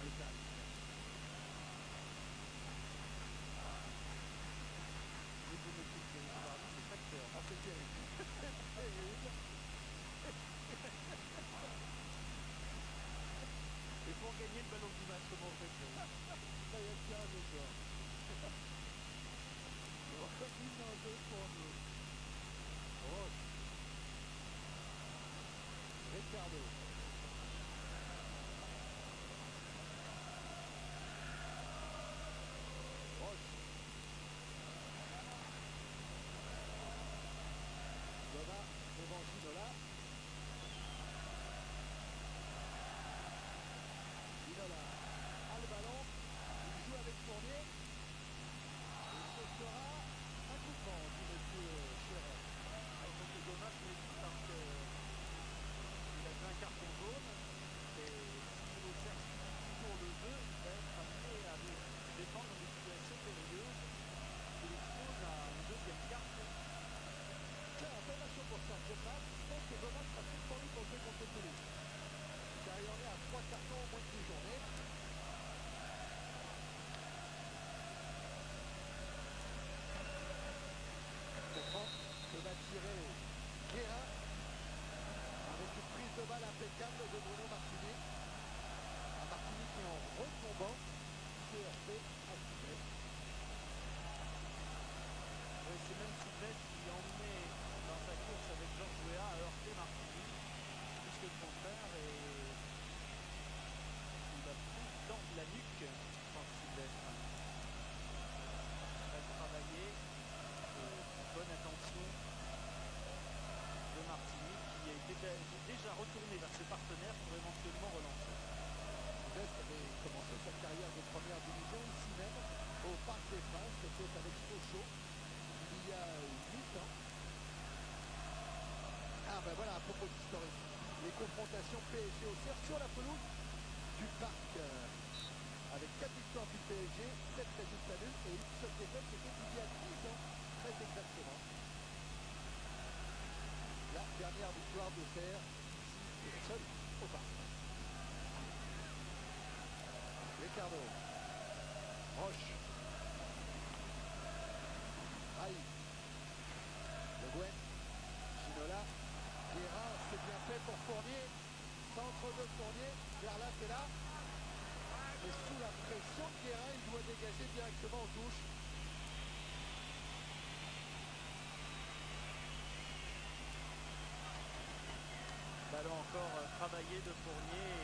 A: Et pour gagner le ballon du match, comment on fait ça y est, tirage au sort. Remise en jeu pour nous. Roche. Ricardo. Roche. Goma devant Ginola. Ginola a le ballon. Il joue avec Fournier. Et ce sera un coup franc, dit monsieur Scherer. Il faut que Goma se méfie parce que il a fait un carton jaune. Et si Auxerre suit toujours le jeu, il va être amené à défendre dans des situations périlleuses qui l'expose à une deuxième carte. Tiens, information pour Serge Goma. Je pense que Goma sera suspendu pour jouer contre Toulouse. Car il en est à 3 cartons au moins de 10 journées. Que va tirer Guérin avec une prise de balle impeccable de Bruno Martini. Un Martini qui en retombant s'est heurté à Sylvestre. Oui, c'est même Sylvestre qui emmenait dans sa course avec Georges Weah à heurter Martini, plus que le contraire, et il a pris dans la nuque, je pense, Sylvestre. Très travaillé. Bonne attention de Martini qui a été déjà retourné vers ses partenaires pour éventuellement relancer. Sylvestre avait commencé sa carrière de première division ici même au Parc des Princes, c'était avec Sochaux il y a 8 ans. Ah ben voilà, à propos d'historique, les confrontations PSG-Auxerre sur la pelouse du Parc avec 4 victoires du PSG, 7 résultats nuls et une seule défaite, c'était il y a 10 ans. Très exactement. La dernière victoire de Serre, ici et seul au parc. Ricardo. Roche. Aïe. Le Gouin. Ginola. Guérin, c'est bien fait pour Fournier. Centre de Fournier. Verlat est là. Mais sous la pression de Guérin, il doit dégager directement aux touches. Ballon encore travaillé de Fournier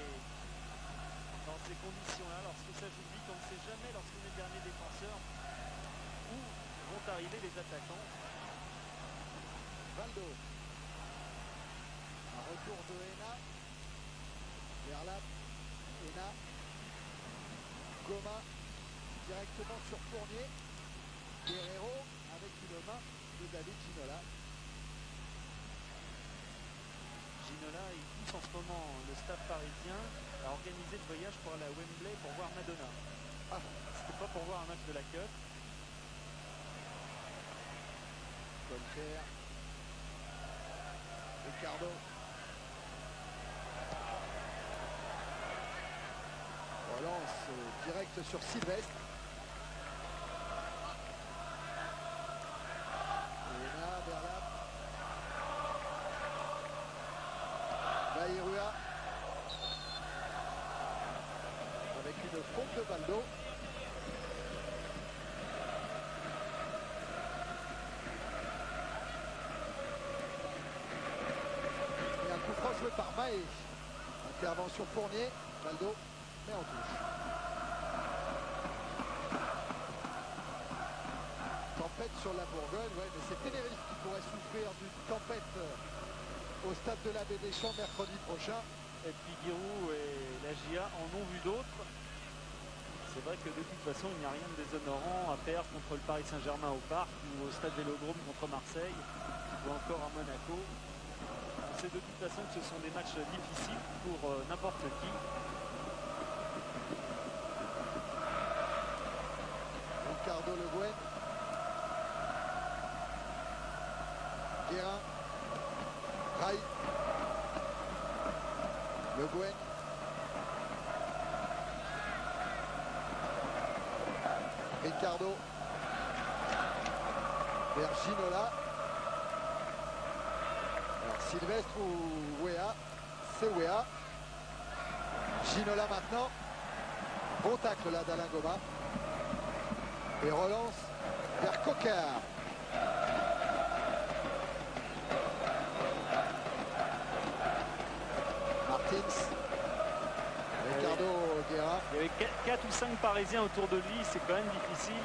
A: dans ces conditions-là, lorsque ça joue vite, on ne sait jamais lorsqu'on est dernier défenseur où vont arriver les attaquants. Valdo. Un retour de Hena. Verlat. Hena. Goma. Directement sur Fournier. Guerrero avec une main de David Ginola. Ginola, il pousse en ce moment le staff parisien à organiser le voyage pour aller à Wembley pour voir Madonna. Ah, c'était pas pour voir un match de la Cup. Colfer. Ricardo. Relance direct sur Sylvestre. Et là, Verlat. Baïrua avec une pompe de balle d'eau. Et un coup franc joué par Maé. Intervention Fournier, balle d'eau, mais en touche. Tempête sur la Bourgogne, ouais, mais c'est Tenerife qui pourrait souffrir d'une tempête au stade de l'Abbé Deschamps mercredi prochain. Et puis Giroud et la GIA en ont vu d'autres. C'est vrai que de toute façon, il n'y a rien de déshonorant à faire contre le Paris Saint-Germain au Parc ou au stade Vélodrome contre Marseille ou encore à Monaco. On sait de toute façon que ce sont des matchs difficiles pour n'importe qui. Ricardo Le Guen. Guérin. Rai. Le Guen.
B: Ricardo vers Ginola. Alors Sylvestre ou Wea? C'est Wea. Ginola maintenant. Bon tacle là d'Alain Goma. Et relance vers Coquard. Martins. Ricardo Guerra.
A: Il y avait 4 ou 5 Parisiens autour de lui, c'est quand même difficile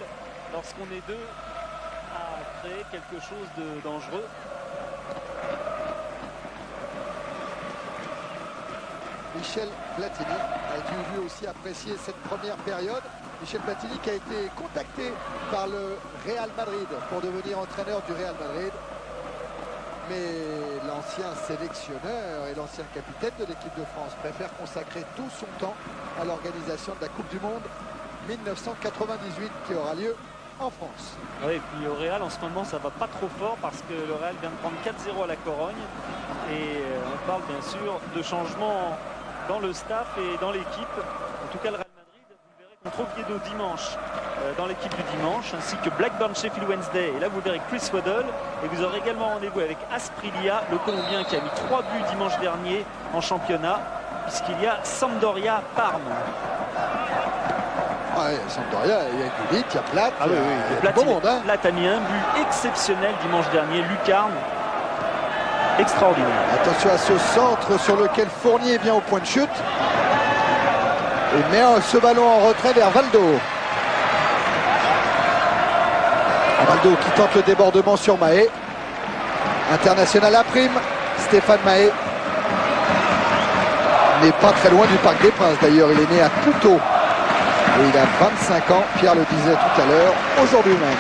A: lorsqu'on est deux à créer quelque chose de dangereux.
B: Michel Platini a dû lui aussi apprécier cette première période. Michel Platini qui a été contacté par le Real Madrid pour devenir entraîneur du Real Madrid. Mais l'ancien sélectionneur et l'ancien capitaine de l'équipe de France préfère consacrer tout son temps à l'organisation de la Coupe du Monde 1998 qui aura lieu en France.
A: Oui, et puis au Real en ce moment ça va pas trop fort parce que le Real vient de prendre 4-0 à la Corogne et on parle bien sûr de changements dans le staff et dans l'équipe. En tout cas le Real Madrid, vous le verrez contre Oviedo dimanche dans l'équipe du dimanche, ainsi que Blackburn Sheffield Wednesday. Et là vous verrez Chris Waddle et vous aurez également rendez-vous avec Asprilla, le Colombien qui a mis 3 buts dimanche dernier en championnat, puisqu'il y a Sampdoria Parme.
B: Ouais, Sampdoria, il y a Gullit, il y a Platt,
A: Ah oui, oui,
B: il y a
A: Platt,
B: du beau monde. Hein.
A: Platt a mis un but exceptionnel dimanche dernier, lucarne, extraordinaire.
B: Attention à ce centre sur lequel Fournier vient au point de chute. Et met ce ballon en retrait vers Valdo. Valdo qui tente le débordement sur Mahé. International à prime, Stéphane Mahé. N'est pas très loin du Parc des Princes d'ailleurs, il est né à Puteaux. Et il a 25 ans, Pierre le disait tout à l'heure, aujourd'hui même.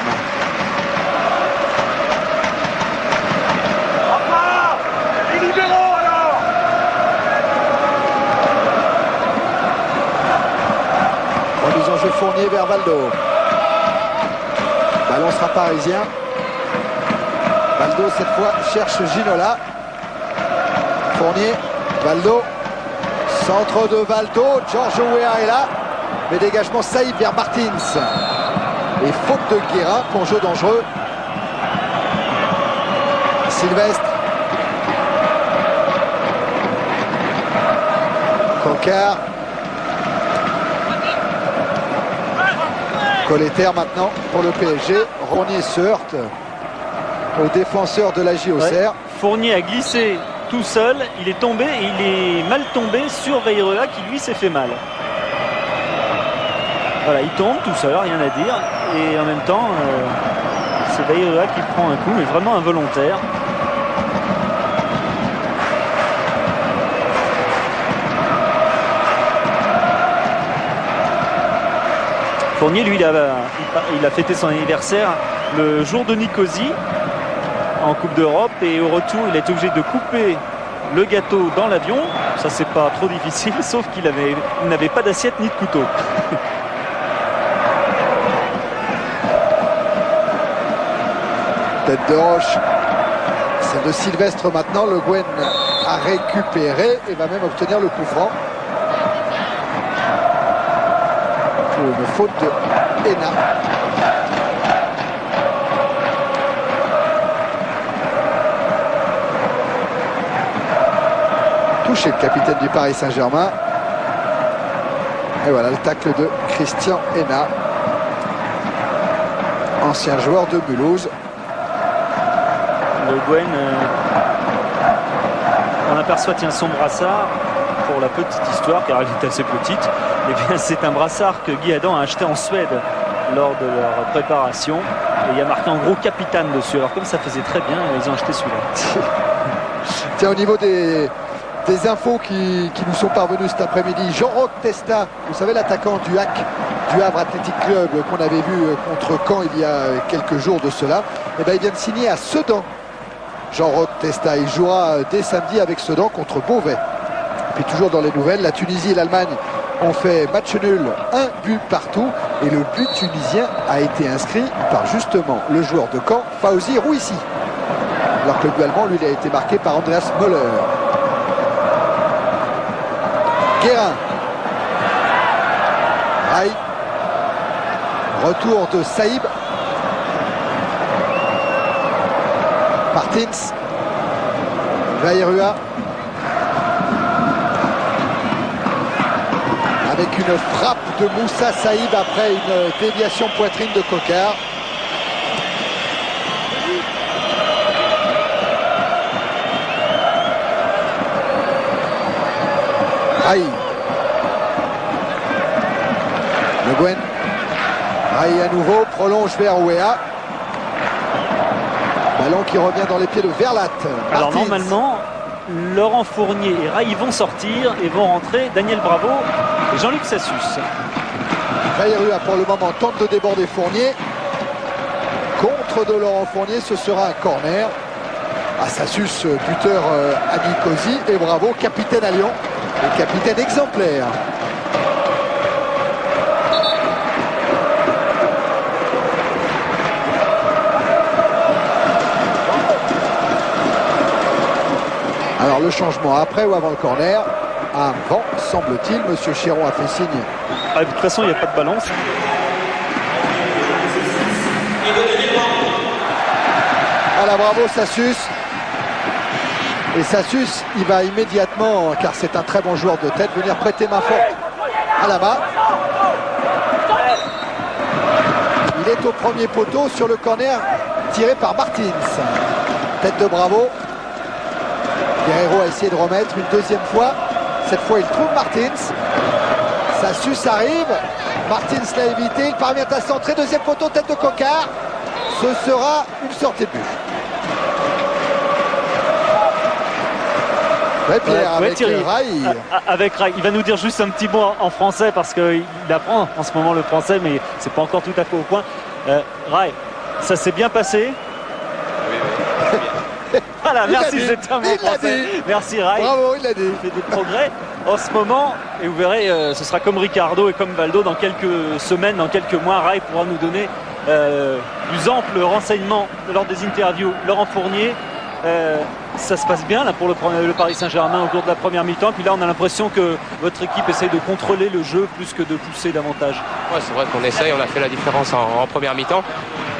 C: Les libéraux alors!
B: Remise en jeu Fournier vers Valdo. Ballon sera parisien. Valdo cette fois cherche Ginola. Fournier, Valdo. Centre de Valdo, George Weah est là. Mais dégagement Saïd vers Martins. Et faute de Guerra pour jeu dangereux. Sylvestre. Coquard. Colleter maintenant pour le PSG. Fournier se heurte au défenseur de la JOCR.
A: Ouais. Fournier a glissé tout seul, il est tombé et il est mal tombé sur Veyrea qui lui s'est fait mal. Voilà, il tombe tout seul, rien à dire. Et en même temps, c'est Veyrea qui prend un coup, mais vraiment involontaire. Fournier, lui, il a fêté son anniversaire le jour de Nicosie en Coupe d'Europe et au retour, il a été obligé de couper le gâteau dans l'avion. Ça, c'est pas trop difficile, sauf qu'il n'avait pas d'assiette ni de couteau.
B: Tête de roche, c'est de Sylvestre maintenant. Le Gwen a récupéré et va même obtenir le coup franc. Pour une faute de Hénin. Touché le capitaine du Paris Saint-Germain. Et voilà le tacle de Christian Hénin, ancien joueur de Mulhouse.
A: Le Gwen, on aperçoit son brassard, pour la petite histoire, car elle est assez petite. Eh bien, c'est un brassard que Guy Adam a acheté en Suède lors de leur préparation. Et il y a marqué en gros capitaine dessus. Alors comme ça faisait très bien, ils ont acheté celui-là.
B: Tiens, au niveau des infos qui nous sont parvenues cet après-midi, Jean-Roch Testa, vous savez l'attaquant du HAC, du Havre Athletic Club qu'on avait vu contre Caen il y a quelques jours de cela, eh bien, il vient de signer à Sedan. Jean-Roch Testa, il jouera dès samedi avec Sedan contre Beauvais. Et puis toujours dans les nouvelles, la Tunisie et l'Allemagne ont fait match nul, 1 but partout, et le but tunisien a été inscrit par justement le joueur de Caen, Fauzi Rouissi. Alors que le but allemand, lui, il a été marqué par Andreas Möller. Guérin. Rai. Retour de Saïb. Martins. Vairua. Avec une frappe de Moussa Saïb après une déviation poitrine de Kokar. Aïe. Le Gwen. Aïe à nouveau, prolonge vers Ouéa. Ballon qui revient dans les pieds de Verlat.
A: Alors
B: Martins.
A: normalement, Laurent Fournier et Rai vont sortir et vont rentrer Daniel Bravo et Jean-Luc Sassus.
B: Vairua pour le moment tente de déborder Fournier. Contre de Laurent Fournier, ce sera un corner. Sassus, buteur à Nicosie, et Bravo, capitaine à Lyon. Et capitaine exemplaire. Alors le changement après ou avant le corner? Avant, semble-t-il. Monsieur Chéron a fait signe.
A: De toute façon, il n'y a pas de balance.
B: Voilà, bravo Sassus. Et Sassus, il va immédiatement, car c'est un très bon joueur de tête, venir prêter main forte à la main. Il est au premier poteau sur le corner tiré par Martins. Tête de Bravo. Guerrero a essayé de remettre une deuxième fois. Cette fois, il trouve Martins. Sassus arrive. Martins l'a évité. Il parvient à centrer. Deuxième poteau, tête de Kokar. Ce sera une sortie de but. Ouais, Pierre, avec
A: Thierry,
B: Rai.
A: avec Rai. Il va nous dire juste un petit mot en français parce qu'il apprend en ce moment le français, mais c'est pas encore tout à fait au point. Rai, ça s'est bien passé. Voilà,
B: Il
A: merci,
B: l'a dit.
A: c'était un mot
B: Il l'a
A: français.
B: dit.
A: Merci Rai.
B: Bravo, il l'a dit.
A: Il fait des progrès en ce moment et vous verrez, ce sera comme Ricardo et comme Valdo dans quelques semaines, dans quelques mois. Rai pourra nous donner plus ample renseignement lors des interviews. Laurent Fournier, ça se passe bien là pour le Paris Saint-Germain au cours de la première mi-temps. Puis là, on a l'impression que votre équipe essaye de contrôler le jeu plus que de pousser davantage.
F: Ouais, c'est vrai qu'on essaye, on a fait la différence en première mi-temps.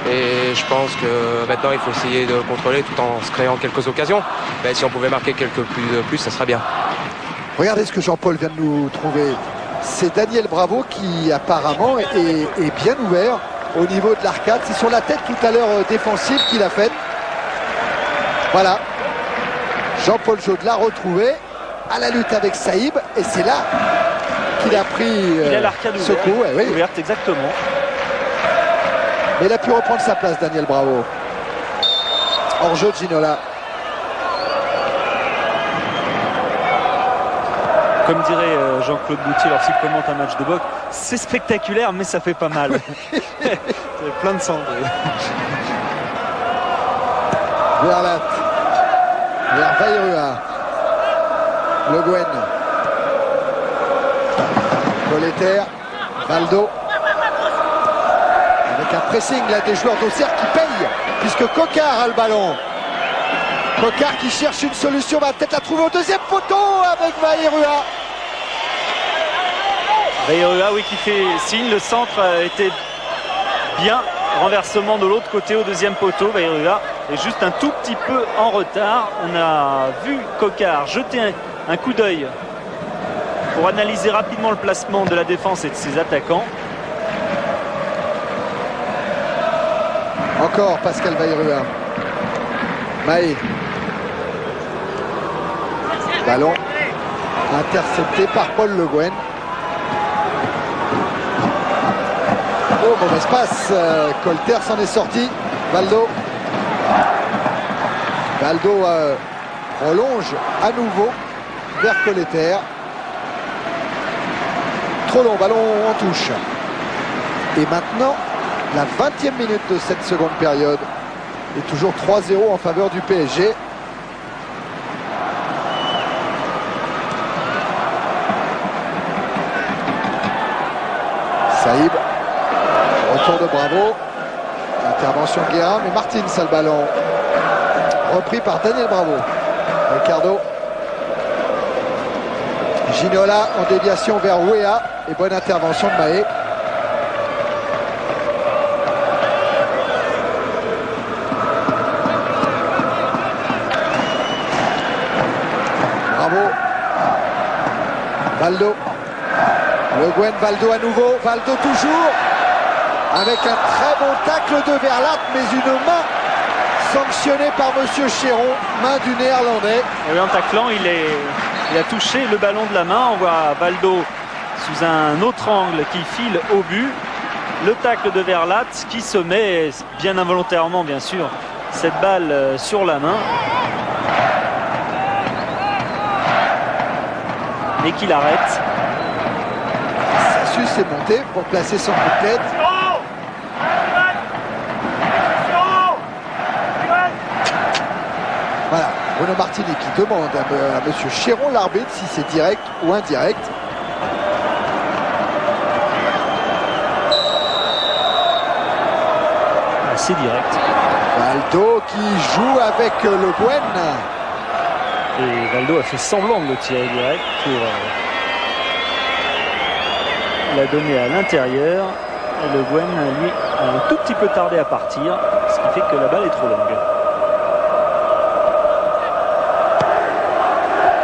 F: Et je pense que maintenant, il faut essayer de contrôler tout en se créant quelques occasions. Mais si on pouvait marquer quelques plus, ça serait bien.
B: Regardez ce que Jean-Paul vient de nous trouver. C'est Daniel Bravo qui apparemment est bien ouvert au niveau de l'arcade. C'est sur la tête tout à l'heure défensive qu'il a faite. Voilà. Jean-Paul Jaude l'a retrouvé à la lutte avec Saïb. Et c'est là qu'il a pris
A: Il a l'arcade
B: ce coup. Oui.
A: ouverte, exactement.
B: Mais il a pu reprendre sa place, Daniel Bravo. Hors-jeu de Ginola.
A: Comme dirait Jean-Claude Boutier lorsqu'il commente un match de boxe, c'est spectaculaire, mais ça fait pas mal. C'est plein de sang.
B: Verlat. Vers Vairua. Le Guen. Colleter. Valdo. Avec un pressing là des joueurs d'Auxerre qui payent, puisque Kokar a le ballon. Kokar qui cherche une solution, va peut-être la trouver au deuxième poteau avec Vairua.
A: Vairua, oui, qui fait signe. Le centre était bien. Renversement de l'autre côté au deuxième poteau. Vairua est juste un tout petit peu en retard. On a vu Kokar jeter un coup d'œil pour analyser rapidement le placement de la défense et de ses attaquants.
B: Encore Pascal Vairua. Maé. Ballon intercepté par Paul Le Guen. Oh, mauvaise passe. Colter s'en est sorti. Valdo. Valdo prolonge à nouveau vers Colleter. Trop long, ballon en touche. Et maintenant, la 20e minute de cette seconde période. Et toujours 3-0 en faveur du PSG. Saïb. Retour de Bravo. Intervention de Guérin, mais Martins a le ballon. Repris par Daniel Bravo. Ricardo. Ginola en déviation vers Ouéa. Et bonne intervention de Maé. Valdo. Le Gwen, Valdo à nouveau. Valdo toujours. Avec un très bon tacle de Verlaat, mais une main sanctionnée par Monsieur Chéron, main du Néerlandais.
A: Et oui, en taclant, il a touché le ballon de la main. On voit Valdo sous un autre angle qui file au but. Le tacle de Verlaat qui se met, bien involontairement bien sûr, cette balle sur la main. Et qu'il arrête.
B: Sassus est monté pour placer son coup de tête. Voilà, Bruno Martini qui demande à Monsieur Chéron, l'arbitre, si c'est direct ou indirect.
A: Assez direct.
B: Valdo qui joue avec le Gwen.
A: Et Valdo a fait semblant de le tirer direct pour la donner à l'intérieur. Et le Gwen, lui, a un tout petit peu tardé à partir, ce qui fait que la balle est trop longue.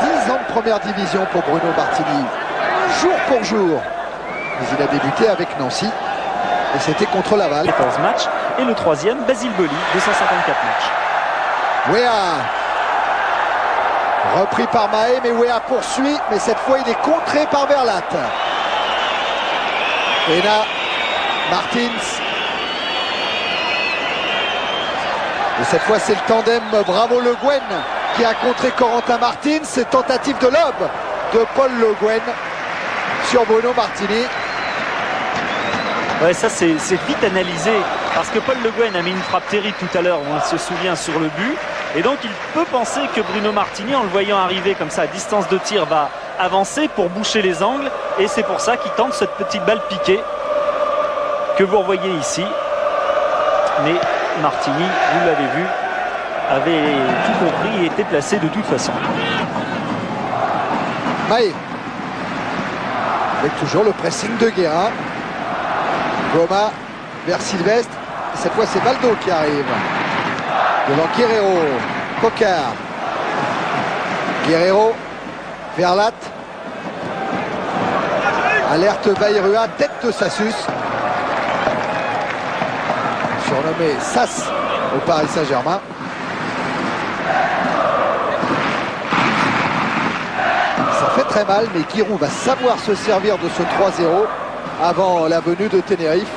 B: 10 ans de première division pour Bruno Martini, jour pour jour. Mais il a débuté avec Nancy et c'était contre Laval.
A: 14 matchs. Et le troisième, Basile Boli, 254 matchs.
B: Wea. Repris par Mahé, mais Wea poursuit, mais cette fois il est contré par Verlaat. Et là, Martins. Et cette fois c'est le tandem Bravo Le Guen qui a contré Corentin Martins. C'est tentative de lob de Paul Le Guen sur Bruno Martini.
A: Ouais, ça c'est vite analysé parce que Paul Le Guen a mis une frappe terrible tout à l'heure, on se souvient, sur le but. Et donc il peut penser que Bruno Martini, en le voyant arriver comme ça à distance de tir, va avancer pour boucher les angles. Et c'est pour ça qu'il tente cette petite balle piquée que vous revoyez ici. Mais Martini, vous l'avez vu, avait tout compris et était placé de toute façon.
B: Mahé. Avec toujours le pressing de Guérin. Goma vers Sylvestre. Et cette fois c'est Valdo qui arrive. Devant Guerrero. Cocard. Guerrero. Verlaat. Alerte Bayrua. Tête de Sassus. Surnommé Sass au Paris Saint-Germain. Ça fait très mal, mais Giroud va savoir se servir de ce 3-0 avant la venue de Tenerife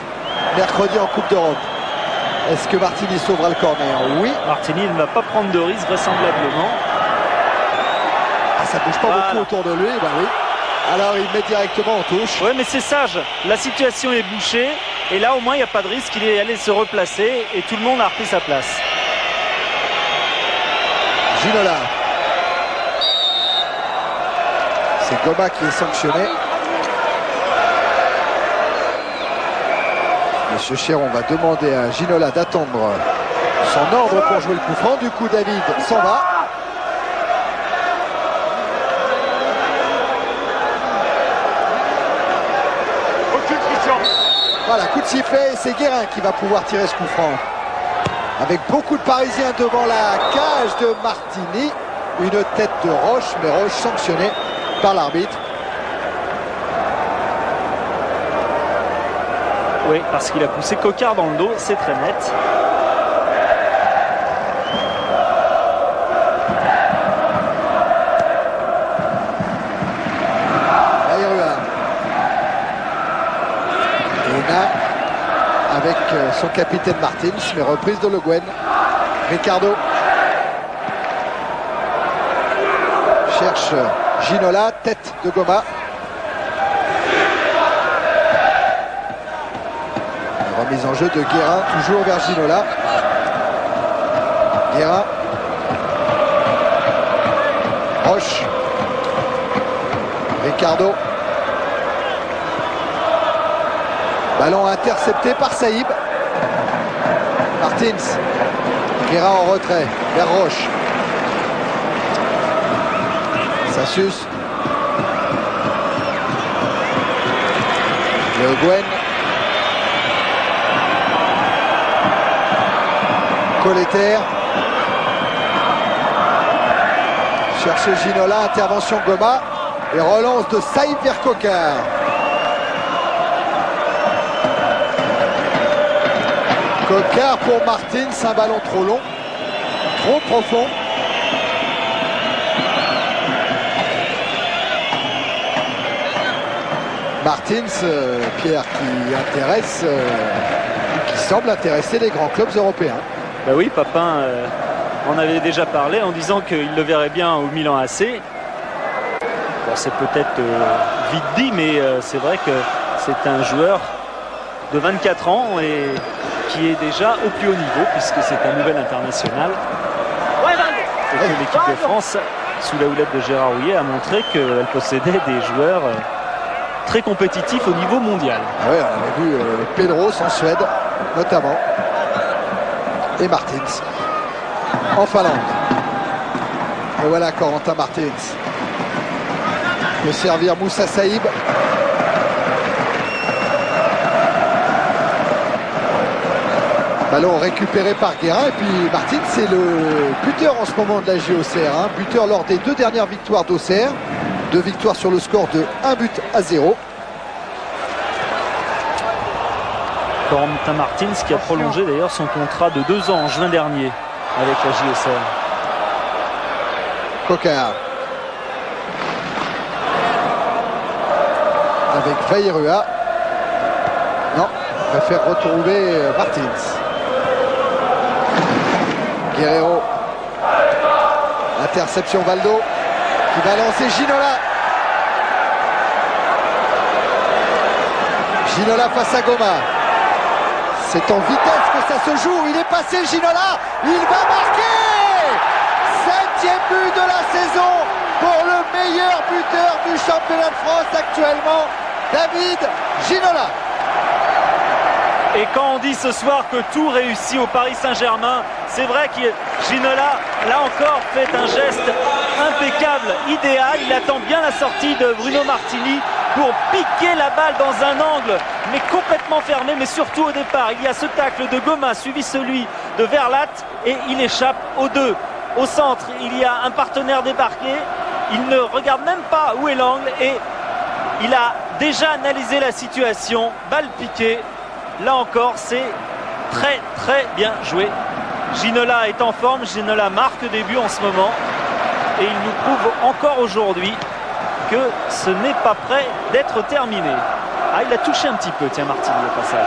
B: mercredi en Coupe d'Europe. Est-ce que Martini sauvera le corner? Oui.
A: Martini ne va pas prendre de risque vraisemblablement.
B: Ah, ça bouge pas beaucoup autour de lui, bah oui. Alors il met directement en touche.
A: Oui, mais c'est sage. La situation est bouchée et là au moins il n'y a pas de risque. Il est allé se replacer et tout le monde a repris sa place.
B: Ginola. C'est Goma qui est sanctionné. Monsieur Chéron va demander à Ginola d'attendre son ordre pour jouer le coup franc. Du coup, David s'en va. Voilà, coup de sifflet, et c'est Guérin qui va pouvoir tirer ce coup franc. Avec beaucoup de Parisiens devant la cage de Martini. Une tête de Roche, mais Roche sanctionné par l'arbitre.
A: Oui, parce qu'il a poussé Cocard dans le dos, c'est très net.
B: Bayrua. Et là, avec son capitaine Martins, mais reprise de Le Guen. Ricardo cherche Ginola, tête de Goma. Remise en jeu de Guérin, toujours vers Ginola. Guérin. Roche. Ricardo. Ballon intercepté par Saïb. Martins. Guérin en retrait, vers Roche. Sassus. Le Guen. Colleter. Cherche Ginola, intervention Goma. Et relance de Saïd vers Coquard. Coquard pour Martins, un ballon trop long, trop profond. Martins, Pierre, qui intéresse, qui semble intéresser les grands clubs européens.
A: Ben oui, Papin en avait déjà parlé en disant qu'il le verrait bien au Milan AC. Bon, c'est peut-être vite dit, mais c'est vrai que c'est un joueur de 24 ans et qui est déjà au plus haut niveau puisque c'est un nouvel international. Et que l'équipe de France, sous la houlette de Gérard Houllier, a montré qu'elle possédait des joueurs très compétitifs au niveau mondial.
B: Ah ouais, on avait vu Pedros en Suède, notamment, et Martins en Finlande. Et voilà Corentin Martins. Peut servir Moussa Saïb. Ballon récupéré par Guérin. Et puis Martins, c'est le buteur en ce moment de la JOCR. Hein. Buteur lors des 2 dernières victoires d'Auxerre. 2 victoires sur le score de 1-0.
A: Corentin Martins qui a prolongé d'ailleurs son contrat de 2 ans en juin dernier avec la JOCR.
B: Coquard. Avec Vairua. Non, préfère retrouver Martins. Guerrero. Interception Valdo qui va lancer Ginola. Ginola face à Goma. C'est en vitesse que ça se joue. Il est passé Ginola. Il va marquer 7e but de la saison pour le meilleur buteur du championnat de France actuellement, David Ginola.
A: Et quand on dit ce soir que tout réussit au Paris Saint-Germain, c'est vrai que Ginola, là encore, fait un geste impeccable, idéal. Il attend bien la sortie de Bruno Martini pour piquer la balle dans un angle, mais complètement fermé, mais surtout au départ. Il y a ce tacle de Goma, suivi celui de Verlat, et il échappe aux 2. Au centre, il y a un partenaire débarqué. Il ne regarde même pas où est l'angle, et il a déjà analysé la situation. Balle piquée. Là encore, c'est très très bien joué. Ginola est en forme, Ginola marque des buts en ce moment et il nous prouve encore aujourd'hui que ce n'est pas prêt d'être terminé. Ah, il a touché un petit peu, tiens, Martini au passage.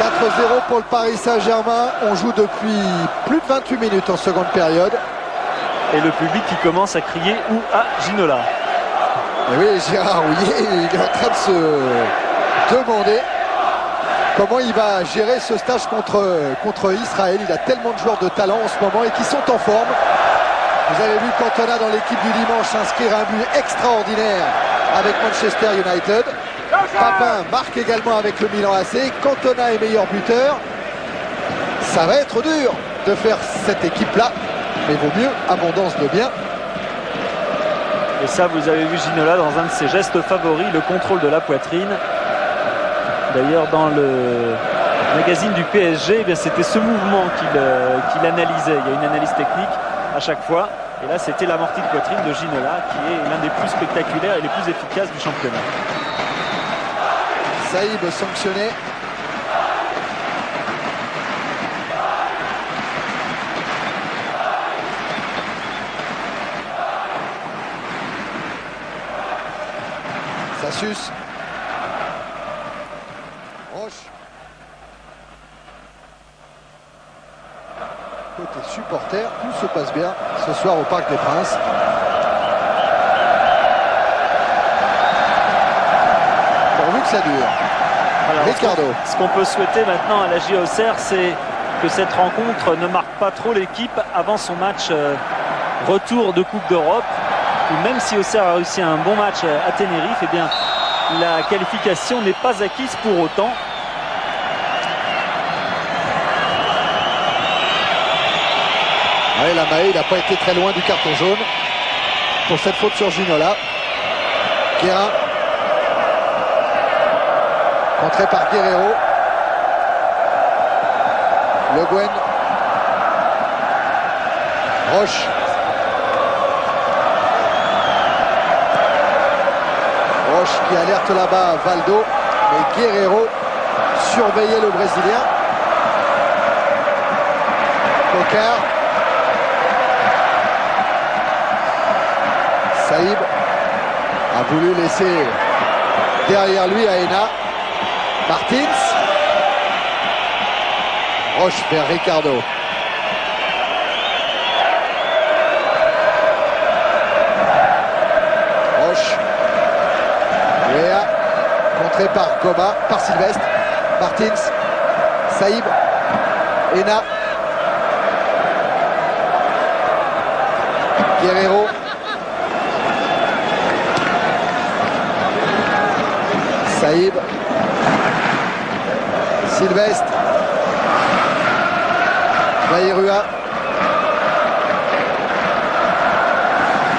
B: 4-0 pour le Paris Saint-Germain. On joue depuis plus de 28 minutes en seconde période.
A: Et le public qui commence à crier « Où à Ginola ?»
B: Et oui, Gérard Houllier, il est en train de se demander comment il va gérer ce stage contre Israël. Il a tellement de joueurs de talent en ce moment et qui sont en forme. Vous avez vu Cantona dans l'équipe du dimanche inscrire un but extraordinaire avec Manchester United. Papin marque également avec le Milan AC. Cantona est meilleur buteur. Ça va être dur de faire cette équipe-là, mais vaut mieux abondance de biens.
A: Et ça, vous avez vu Ginola dans un de ses gestes favoris, le contrôle de la poitrine. D'ailleurs, dans le magazine du PSG, eh c'était ce mouvement qu'il analysait. Il y a une analyse technique à chaque fois. Et là, c'était l'amorti de poitrine de Ginola, qui est l'un des plus spectaculaires et les plus efficaces du championnat.
B: Saïb sanctionné. Ça suce. Roche. Côté supporter, tout se passe bien ce soir au Parc des Princes. Pourvu que ça dure.
A: Alors,
B: Ricardo.
A: Ce qu'on peut souhaiter maintenant à la JOCR, c'est que cette rencontre ne marque pas trop l'équipe avant son match retour de Coupe d'Europe. Ou même si Auxerre a réussi un bon match à Tenerife, eh bien, la qualification n'est pas acquise pour autant.
B: Ouais, la Mahé, il n'a pas été très loin du carton jaune pour cette faute sur Ginola. Guérin. Contré par Guerrero. Le Guen. Roche. Roche qui alerte là-bas Valdo, mais Guerreiro surveillait le Brésilien. Coquard. Saïb a voulu laisser derrière lui Aena. Martins. Roche vers Ricardo. Roche. Wea. Contré par Goma, par Sylvestre. Martins. Saïb. Ena. Guerreiro. Saïb. Sylvestre. Baïrua.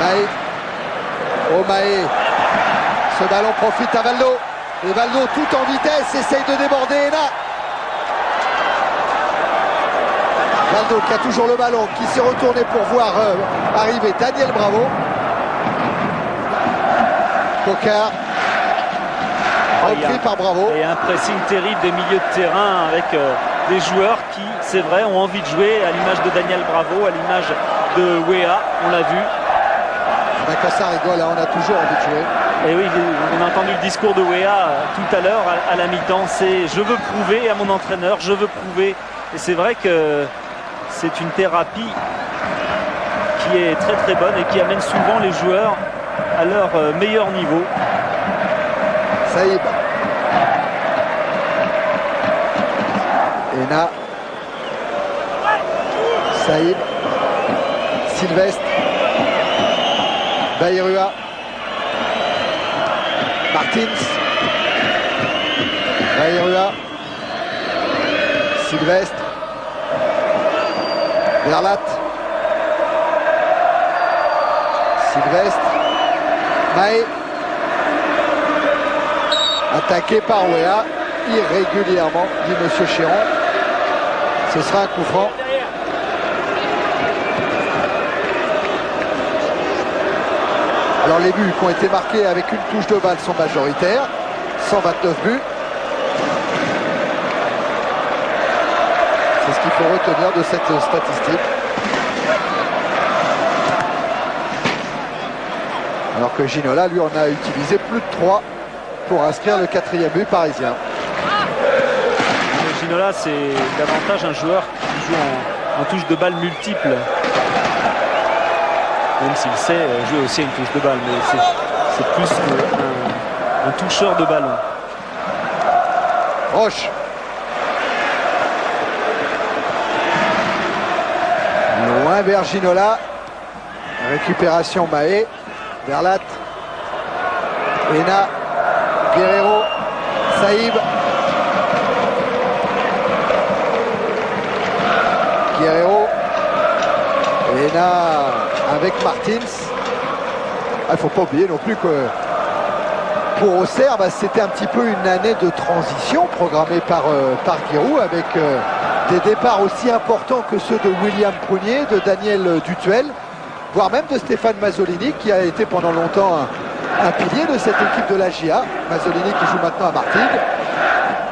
B: Maé. Omaé. Ce ballon profite à Valdo. Et Valdo tout en vitesse essaye de déborder Ena. Valdo qui a toujours le ballon, qui s'est retourné pour voir arriver Daniel Bravo. Coquard. Repris par Bravo.
A: Et un pressing terrible des milieux de terrain avec des joueurs qui, c'est vrai, ont envie de jouer, à l'image de Daniel Bravo, à l'image de Wea, on l'a vu.
B: Ben quand ça rigole, hein, on a toujours envie de jouer.
A: Et oui, on a entendu le discours de Wea tout à l'heure à la mi-temps, c'est « je veux prouver à mon entraîneur, je veux prouver ». Et c'est vrai que c'est une thérapie qui est très très bonne et qui amène souvent les joueurs à leur meilleur niveau.
B: Saïb. Ena. Saïb. Sylvestre. Baïrua. Martins. Baïrua. Sylvestre. Verlat. Sylvestre. Maé. Attaqué par Wea irrégulièrement, dit Monsieur Chéron. Ce sera un coup franc. Alors les buts qui ont été marqués avec une touche de balle sont majoritaires. 129 buts. C'est ce qu'il faut retenir de cette statistique. Alors que Ginola, lui, en a utilisé plus de 3 pour inscrire le 4e but parisien.
A: Ginola, c'est davantage un joueur qui joue en touche de balle multiple. Même s'il sait jouer aussi à une touche de balle, mais c'est plus qu'un toucheur de ballon.
B: Roche. Loin vers Ginola. Récupération Maé. Verlat. Ena. Guerreiro. Saïb. Guerreiro. Ena avec Martins. Il ne faut pas oublier non plus que pour Auxerre, c'était un petit peu une année de transition programmée par Giroud avec des départs aussi importants que ceux de William Prunier, de Daniel Dutuel, voire même de Stéphane Mazzolini qui a été pendant longtemps un pilier de cette équipe de la GIA. Mazzolini qui joue maintenant à Martigues.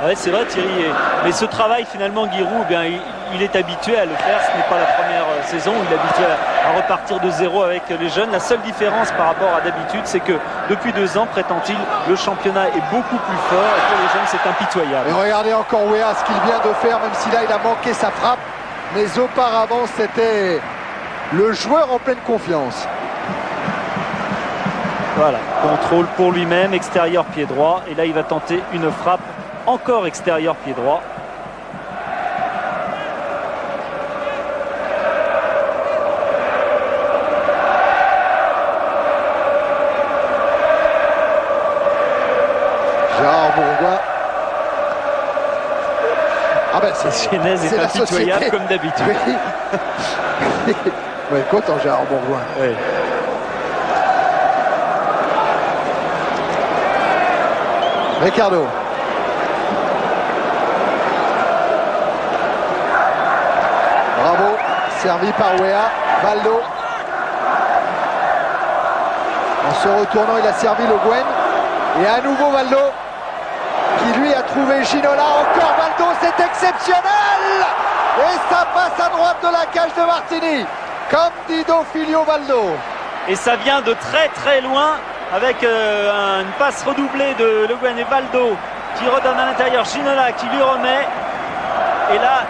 A: Ouais, c'est vrai Thierry, mais ce travail finalement Giroud, il est habitué à le faire, ce n'est pas la première saison où il est habitué à repartir de zéro avec les jeunes. La seule différence par rapport à d'habitude, c'est que depuis 2 ans, prétend-il, le championnat est beaucoup plus fort et pour les jeunes c'est impitoyable.
B: Et regardez encore Wea ce qu'il vient de faire, même si là il a manqué sa frappe, mais auparavant c'était le joueur en pleine confiance.
A: Voilà, contrôle pour lui-même, extérieur pied droit, et là il va tenter une frappe encore extérieur pied droit.
B: Gérard Bourgoin. Ah ben c'est
A: Genèse est impitoyable comme d'habitude.
B: Oui. Ouais, content Gérard Bourgoin.
A: Oui.
B: Ricardo. Bravo, servi par Wea. Valdo. En se retournant, il a servi Le Guen. Et à nouveau Valdo qui lui a trouvé Ginola. Encore Valdo, c'est exceptionnel. Et ça passe à droite de la cage de Martini. Comme Dido Filio Valdo.
A: Et ça vient de très très loin avec une passe redoublée de Le Guen et Valdo qui redonne à l'intérieur. Ginola qui lui remet. Et là,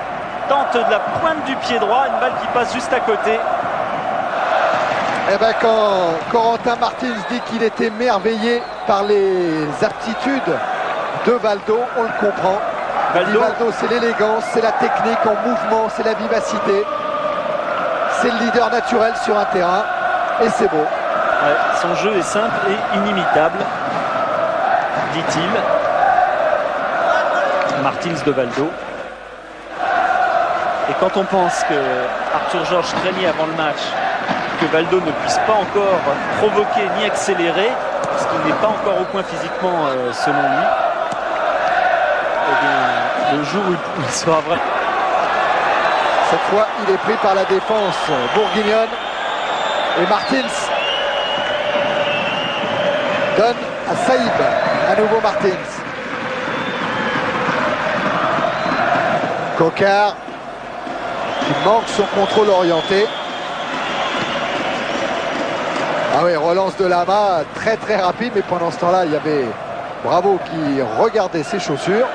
A: tente de la pointe du pied droit. Une balle qui passe juste à côté.
B: Eh ben quand Corentin Martins dit qu'il est émerveillé par les aptitudes de Valdo, on le comprend. Valdo, c'est l'élégance, c'est la technique en mouvement, c'est la vivacité. C'est le leader naturel sur un terrain et c'est beau.
A: Ouais, son jeu est simple et inimitable, dit-il. Martins de Valdo. Et quand on pense que Arthur Georges craignait avant le match que Valdo ne puisse pas encore provoquer ni accélérer, parce qu'il n'est pas encore au point physiquement selon lui, eh bien, le jour où il sera vrai.
B: Cette fois, il est pris par la défense bourguignonne. Et Martins donne à Saïb. À nouveau Martins. Coquard qui manque son contrôle orienté. Ah oui, relance de Lama très très rapide, mais pendant ce temps-là, il y avait Bravo qui regardait ses chaussures.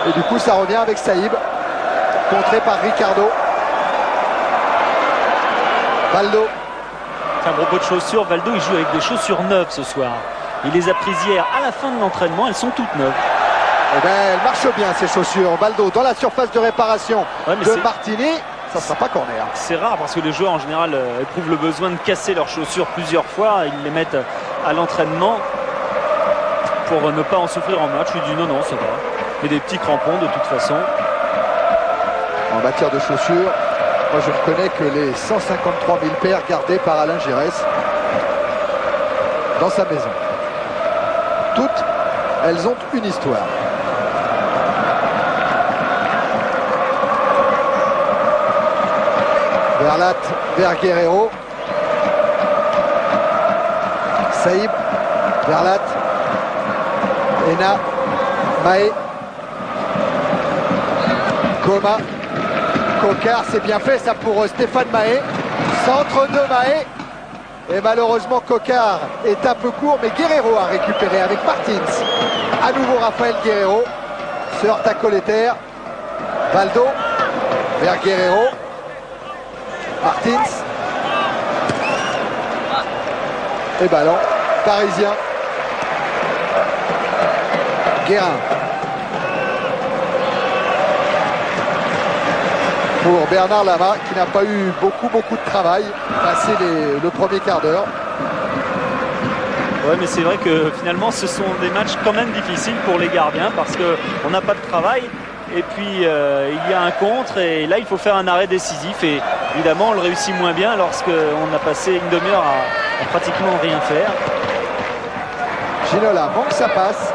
B: Et du coup, ça revient avec Saïb, contré par Ricardo. Valdo.
A: À propos de chaussures, Valdo il joue avec des chaussures neuves ce soir. Il les a prises hier à la fin de l'entraînement, elles sont toutes neuves.
B: Eh bien, elles marchent bien ces chaussures. Valdo dans la surface de réparation de Martini. Ça ne sera pas corner.
A: C'est rare parce que les joueurs en général éprouvent le besoin de casser leurs chaussures plusieurs fois. Ils les mettent à l'entraînement pour ne pas en souffrir en match. Je lui dis non, ça va. Mais des petits crampons de toute façon.
B: En matière de chaussures, moi je ne connais que les 153 000 paires gardées par Alain Giresse dans sa maison. Toutes, elles ont une histoire. Verlat vers Guerrero. Saïb, Verlat, Ena, Mahé, Goma, Coquard, c'est bien fait ça pour Stéphane Mahé. Centre de Mahé. Et malheureusement Coquard est un peu court, mais Guerrero a récupéré avec Martins. À nouveau Raphaël Guerrero se heurte à Colleter. Valdo vers Guerrero. Martins. Et ballon parisien. Guérin. Pour Bernard Lama qui n'a pas eu beaucoup de travail passé le premier quart d'heure.
A: Ouais, mais c'est vrai que finalement ce sont des matchs quand même difficiles pour les gardiens parce qu'on n'a pas de travail et puis il y a un contre et là il faut faire un arrêt décisif et évidemment on le réussit moins bien lorsqu'on a passé une demi-heure à pratiquement rien faire.
B: Ginola manque sa passe.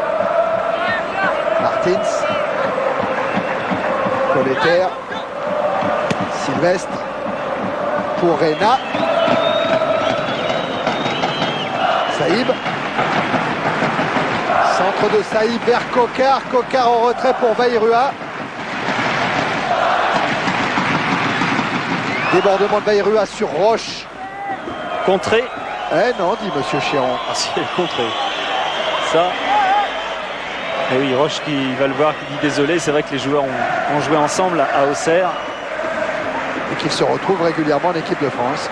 B: Martins. Colleter. Sylvestre pour Rena. Saïb. Centre de Saïb vers Coquard. Coquard en retrait pour Bayrua. Débordement de Bayrua sur Roche.
A: Contré.
B: Eh non, dit Monsieur Chéron.
A: Ah si, elle est contrée. Ça. Et oui, Roche qui va le voir, qui dit désolé. C'est vrai que les joueurs ont joué ensemble à Auxerre.
B: Et qu'il se retrouve régulièrement en équipe de France.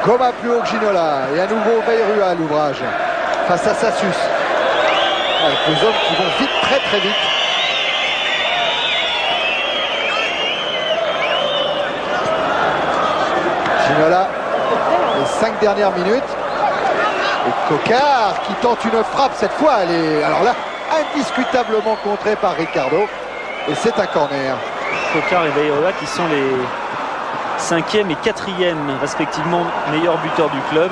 B: Goma plus haut que Ginola. Et à nouveau Bayrua à l'ouvrage. Face à Sassus. Avec deux hommes qui vont vite, très très vite. Ginola, les 5 dernières minutes. Et Coquard qui tente une frappe cette fois. Elle est, alors là, indiscutablement contrée par Ricardo. Et c'est un corner.
A: Coquard et Bayrua qui sont les 5e et 4e respectivement meilleurs buteurs du club.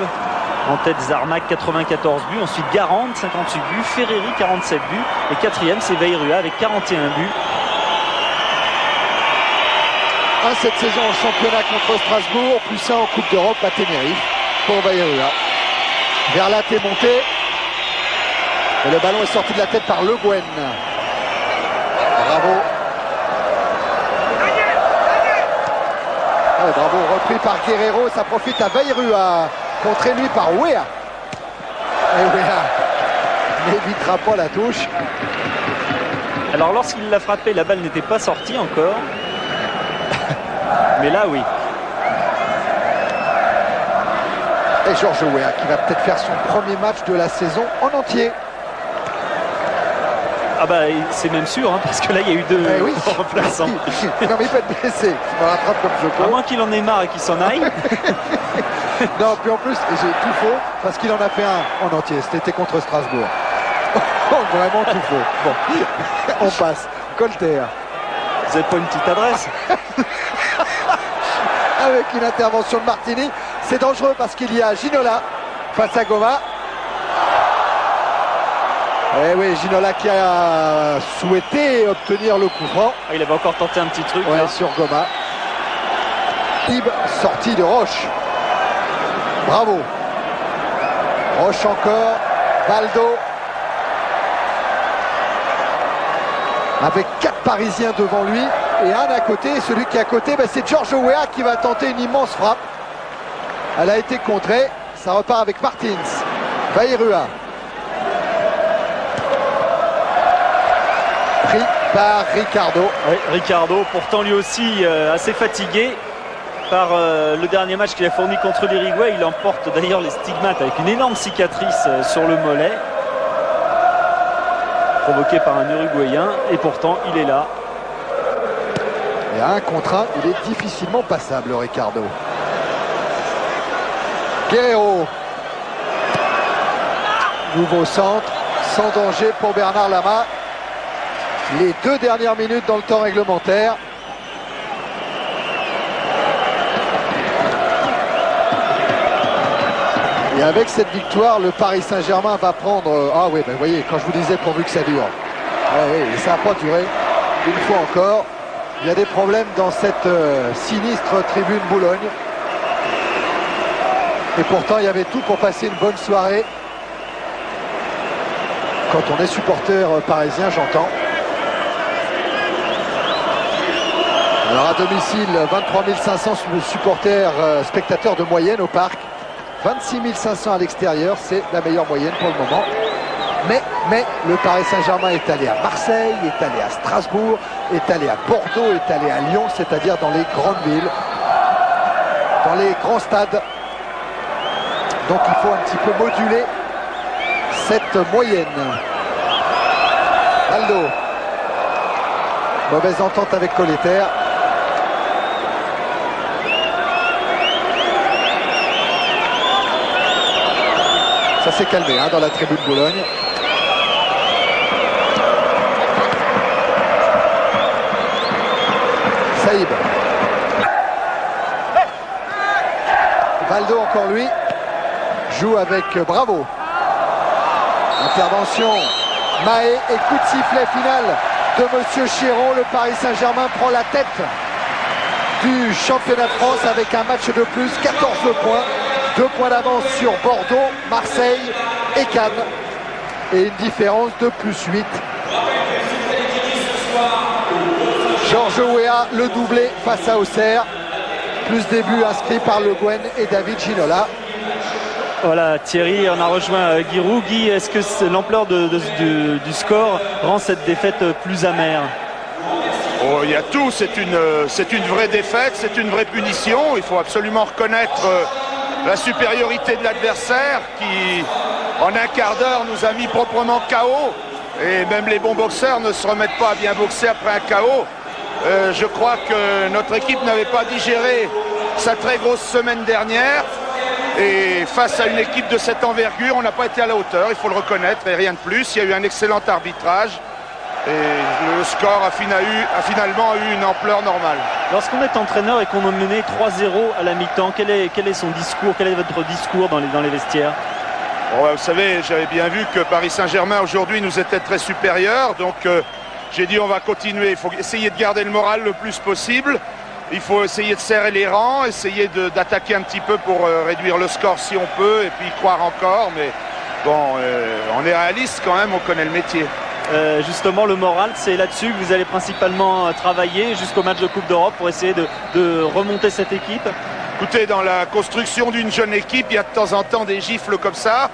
A: En tête, Zarmak, 94 buts. Ensuite, Garand, 58 buts. Ferreri, 47 buts. Et quatrième, c'est Vairua avec 41 buts.
B: Cette saison en championnat contre Strasbourg, plus 1 en Coupe d'Europe à Tenerife pour Vairua. Verlat est monté. Et le ballon est sorti de la tête par Le Guen. Bravo. Ouais, bravo, repris par Guerrero. Ça profite à Vairua. Contré lui par Wea. Et Wea n'évitera pas la touche.
A: Alors lorsqu'il l'a frappé, la balle n'était pas sortie encore. Mais là, oui.
B: Et Georges Weah qui va peut-être faire son premier match de la saison en entier.
A: Ah bah c'est même sûr, hein, parce que là il y a eu 2 remplaçants.
B: Non mais il peut être blessé, il me rattrape comme je peux.
A: À moins qu'il en ait marre et qu'il s'en aille.
B: Non, puis en plus, j'ai tout faux, parce qu'il en a fait un en entier, c'était contre Strasbourg. Vraiment tout faux. Bon, on passe. Colter.
A: Vous n'avez pas une petite adresse?
B: Avec une intervention de Martini, c'est dangereux parce qu'il y a Ginola face à Goma. Eh oui, Ginola qui a souhaité obtenir le coup franc.
A: Ah, il avait encore tenté un petit truc.
B: Ouais,
A: là.
B: sur Goma. Tib sorti de Roche. Bravo. Roche encore. Baldo. Avec 4 Parisiens devant lui et un à côté. Et celui qui est à côté, c'est Georges Weah qui va tenter une immense frappe. Elle a été contrée. Ça repart avec Martins. Vairua. Pris par Ricardo.
A: Oui, Ricardo, pourtant lui aussi assez fatigué par le dernier match qu'il a fourni contre l'Uruguay. Il emporte d'ailleurs les stigmates avec une énorme cicatrice sur le mollet, provoquée par un Uruguayen, et pourtant il est là.
B: Et à 1 contre 1, il est difficilement passable, Ricardo. Guerrero. Nouveau centre, sans danger pour Bernard Lama. Les 2 dernières minutes dans le temps réglementaire. Et avec cette victoire, le Paris Saint-Germain va prendre... Ah oui, ben, vous voyez, quand je vous disais pourvu que ça dure. Ouais, et ça n'a pas duré. Une fois encore, il y a des problèmes dans cette sinistre tribune Boulogne. Et pourtant, il y avait tout pour passer une bonne soirée. Quand on est supporter parisien, j'entends. Alors à domicile, 23 500 supporters, spectateurs de moyenne au parc. 26 500 à l'extérieur, c'est la meilleure moyenne pour le moment. Mais le Paris Saint-Germain est allé à Marseille, est allé à Strasbourg, est allé à Bordeaux, est allé à Lyon, c'est-à-dire dans les grandes villes, dans les grands stades. Donc il faut un petit peu moduler cette moyenne. Aldo. Mauvaise entente avec Colleter. Ça s'est calmé dans la tribune Boulogne. Saïb. Valdo encore lui. Joue avec Bravo. Intervention. Mahé et coup de sifflet final de Monsieur Chéron. Le Paris Saint-Germain prend la tête du championnat de France avec un match de plus, 14 points. 2 points d'avance sur Bordeaux, Marseille et Cannes. Et une différence de plus 8. Georges Weah, le doublé face à Auxerre. Plus des buts inscrits par Le Guen et David Ginola.
A: Voilà, Thierry, on a rejoint Giroud. Guy, est-ce que l'ampleur du score rend cette défaite plus amère?
C: Oh, il y a tout, c'est une vraie défaite, c'est une vraie punition. Il faut absolument reconnaître la supériorité de l'adversaire qui, en un quart d'heure, nous a mis proprement KO. Et même les bons boxeurs ne se remettent pas à bien boxer après un KO. Je crois que notre équipe n'avait pas digéré sa très grosse semaine dernière. Et face à une équipe de cette envergure, on n'a pas été à la hauteur, il faut le reconnaître, et rien de plus. Il y a eu un excellent arbitrage. Et le score a finalement eu une ampleur normale.
A: Lorsqu'on est entraîneur et qu'on est mené 3-0 à la mi-temps, quel est son discours? Quel est votre discours dans les vestiaires?
C: Bon, vous savez, j'avais bien vu que Paris Saint-Germain aujourd'hui nous était très supérieur. Donc j'ai dit on va continuer. Il faut essayer de garder le moral le plus possible. Il faut essayer de serrer les rangs, essayer d'attaquer un petit peu pour réduire le score si on peut. Et puis y croire encore. Mais bon, on est réaliste quand même, on connaît le métier.
A: Justement, le moral, c'est là-dessus que vous allez principalement travailler jusqu'au match de Coupe d'Europe pour essayer de remonter cette équipe.
C: Écoutez, dans la construction d'une jeune équipe, il y a de temps en temps des gifles comme ça.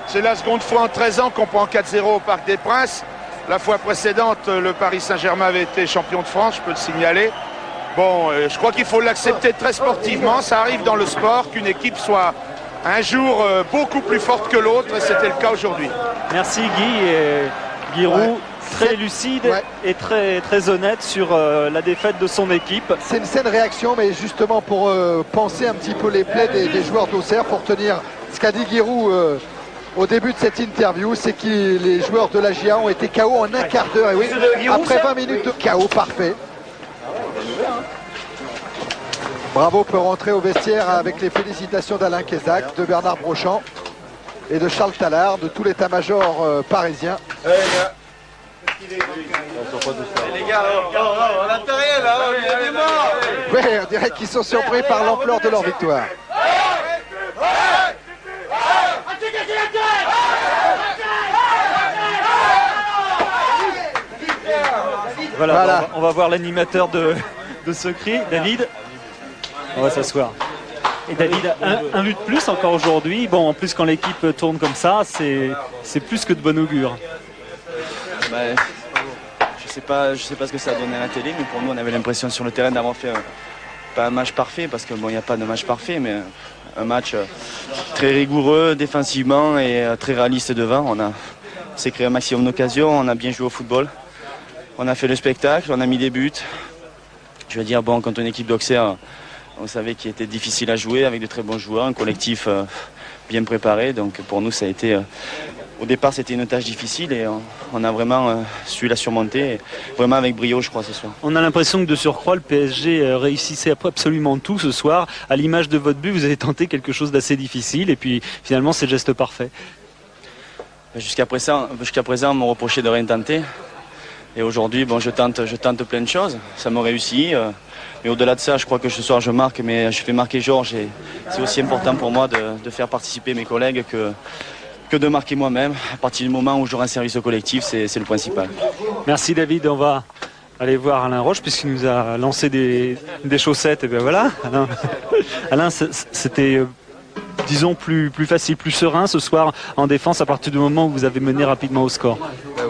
C: C'est la seconde fois en 13 ans qu'on prend 4-0 au Parc des Princes. La fois précédente, le Paris Saint-Germain avait été champion de France, je peux le signaler. Bon, je crois qu'il faut l'accepter très sportivement. Ça arrive dans le sport qu'une équipe soit un jour beaucoup plus forte que l'autre, et c'était le cas aujourd'hui.
A: Merci Guy Roux, très lucide et très honnête sur la défaite de son équipe.
B: C'est une saine réaction, mais justement pour penser un petit peu les plaies des joueurs d'Auxerre, pour tenir ce qu'a dit Guy Roux au début de cette interview, c'est que les joueurs de la GIA ont été KO en un quart d'heure. Et oui, après 20 minutes de KO parfait. Bravo peut rentrer au vestiaire avec les félicitations d'Alain Kézac, de Bernard Brochant et de Charles Tallard, de tout l'état-major parisien.
G: Les gars, on a rien là, on est morts.
B: Oui, on dirait qu'ils sont surpris par l'ampleur de leur victoire.
A: Voilà. On va voir l'animateur de ce cri, David. On va s'asseoir. Et David, un but de plus encore aujourd'hui. Bon, en plus quand l'équipe tourne comme ça, c'est plus que de bon augure.
H: Je sais pas ce que ça a donné à la télé, mais pour nous on avait l'impression sur le terrain d'avoir fait pas un match parfait, parce que bon, il n'y a pas de match parfait, mais un match très rigoureux défensivement et très réaliste devant. On s'est créé un maximum d'occasions, on a bien joué au football, on a fait le spectacle, on a mis des buts. Je veux dire, bon, contre une équipe d'Auxerre, on savait qu'il était difficile à jouer avec de très bons joueurs, un collectif bien préparé. Donc pour nous, ça a été, au départ, c'était une tâche difficile et on a vraiment su la surmonter, vraiment avec brio, je crois, ce soir.
A: On a l'impression que de surcroît, le PSG réussissait absolument tout ce soir. À l'image de votre but, vous avez tenté quelque chose d'assez difficile et puis finalement, c'est le geste parfait.
H: Jusqu'à présent, on me reprochait de rien tenter. Et aujourd'hui, bon, je tente plein de choses. Ça me réussit. Mais au-delà de ça, je crois que ce soir, je marque, mais je fais marquer Georges. Et c'est aussi important pour moi de faire participer mes collègues que de marquer moi-même. À partir du moment où j'aurai un service au collectif, c'est le principal.
A: Merci David. On va aller voir Alain Roche puisqu'il nous a lancé des chaussettes. Et bien voilà. Alain, c'était... disons plus facile, plus serein ce soir en défense à partir du moment où vous avez mené rapidement au score.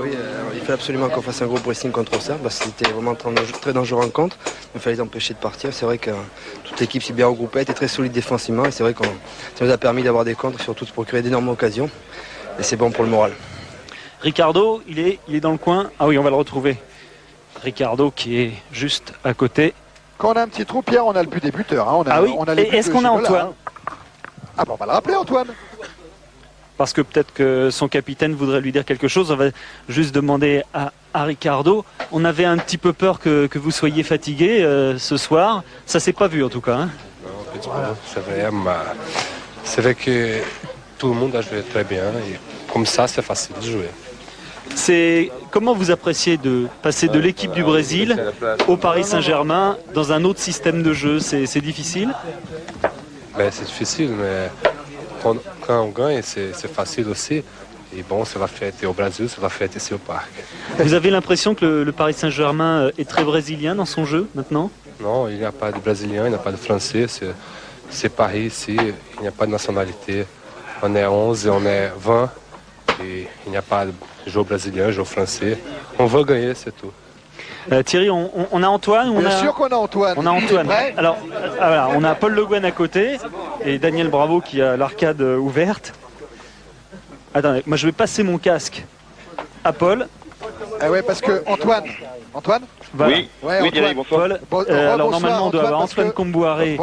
I: Oui, il fallait absolument qu'on fasse un gros pressing contre ça parce que c'était vraiment très dangereux en contre. Il fallait les empêcher de partir. C'est vrai que toute l'équipe s'est bien regroupée, était très solide défensivement et c'est vrai que ça nous a permis d'avoir des contres, surtout de procurer d'énormes occasions et c'est bon pour le moral.
A: Ricardo, il est dans le coin. Ah oui, on va le retrouver. Ricardo qui est juste à côté.
B: Quand on a un petit trou, Pierre, on a le but des buteurs. Hein.
A: Est-ce qu'on a Antoine?
B: Ah bon, on va le rappeler, Antoine.
A: Parce que peut-être que son capitaine voudrait lui dire quelque chose. On va juste demander à Ricardo. On avait un petit peu peur que vous soyez fatigué ce soir. Ça s'est pas vu en tout cas. Hein.
J: Non, c'est vrai. C'est vrai que tout le monde a joué très bien. Et comme ça, c'est facile de jouer.
A: Comment vous appréciez de passer de l'équipe du Brésil au Paris Saint-Germain dans un autre système de jeu? C'est difficile?
J: C'est difficile, mais quand on gagne, c'est facile aussi. Et bon, ça va fêter au Brésil, ça va fêter ici au parc.
A: Vous avez l'impression que le Paris Saint-Germain est très brésilien dans son jeu maintenant? Non,
J: il n'y a pas de Brésilien, il n'y a pas de Français. C'est Paris ici, il n'y a pas de nationalité. On est 11 et on est 20. Et il n'y a pas de joueur brésilien, joueur français. On va gagner, c'est tout.
A: Thierry, on a Antoine?
B: Bien sûr qu'on a Antoine.
A: On a Antoine. Alors, voilà, on a Paul Le Guen à côté et Daniel Bravo qui a l'arcade ouverte. Attendez, moi je vais passer mon casque à Paul.
B: Ah ouais, parce que Antoine.
A: Voilà.
K: Oui,
B: ouais,
K: oui,
B: Antoine.
K: Thierry, bonsoir.
A: Alors normalement on doit avoir Antoine Kombouaré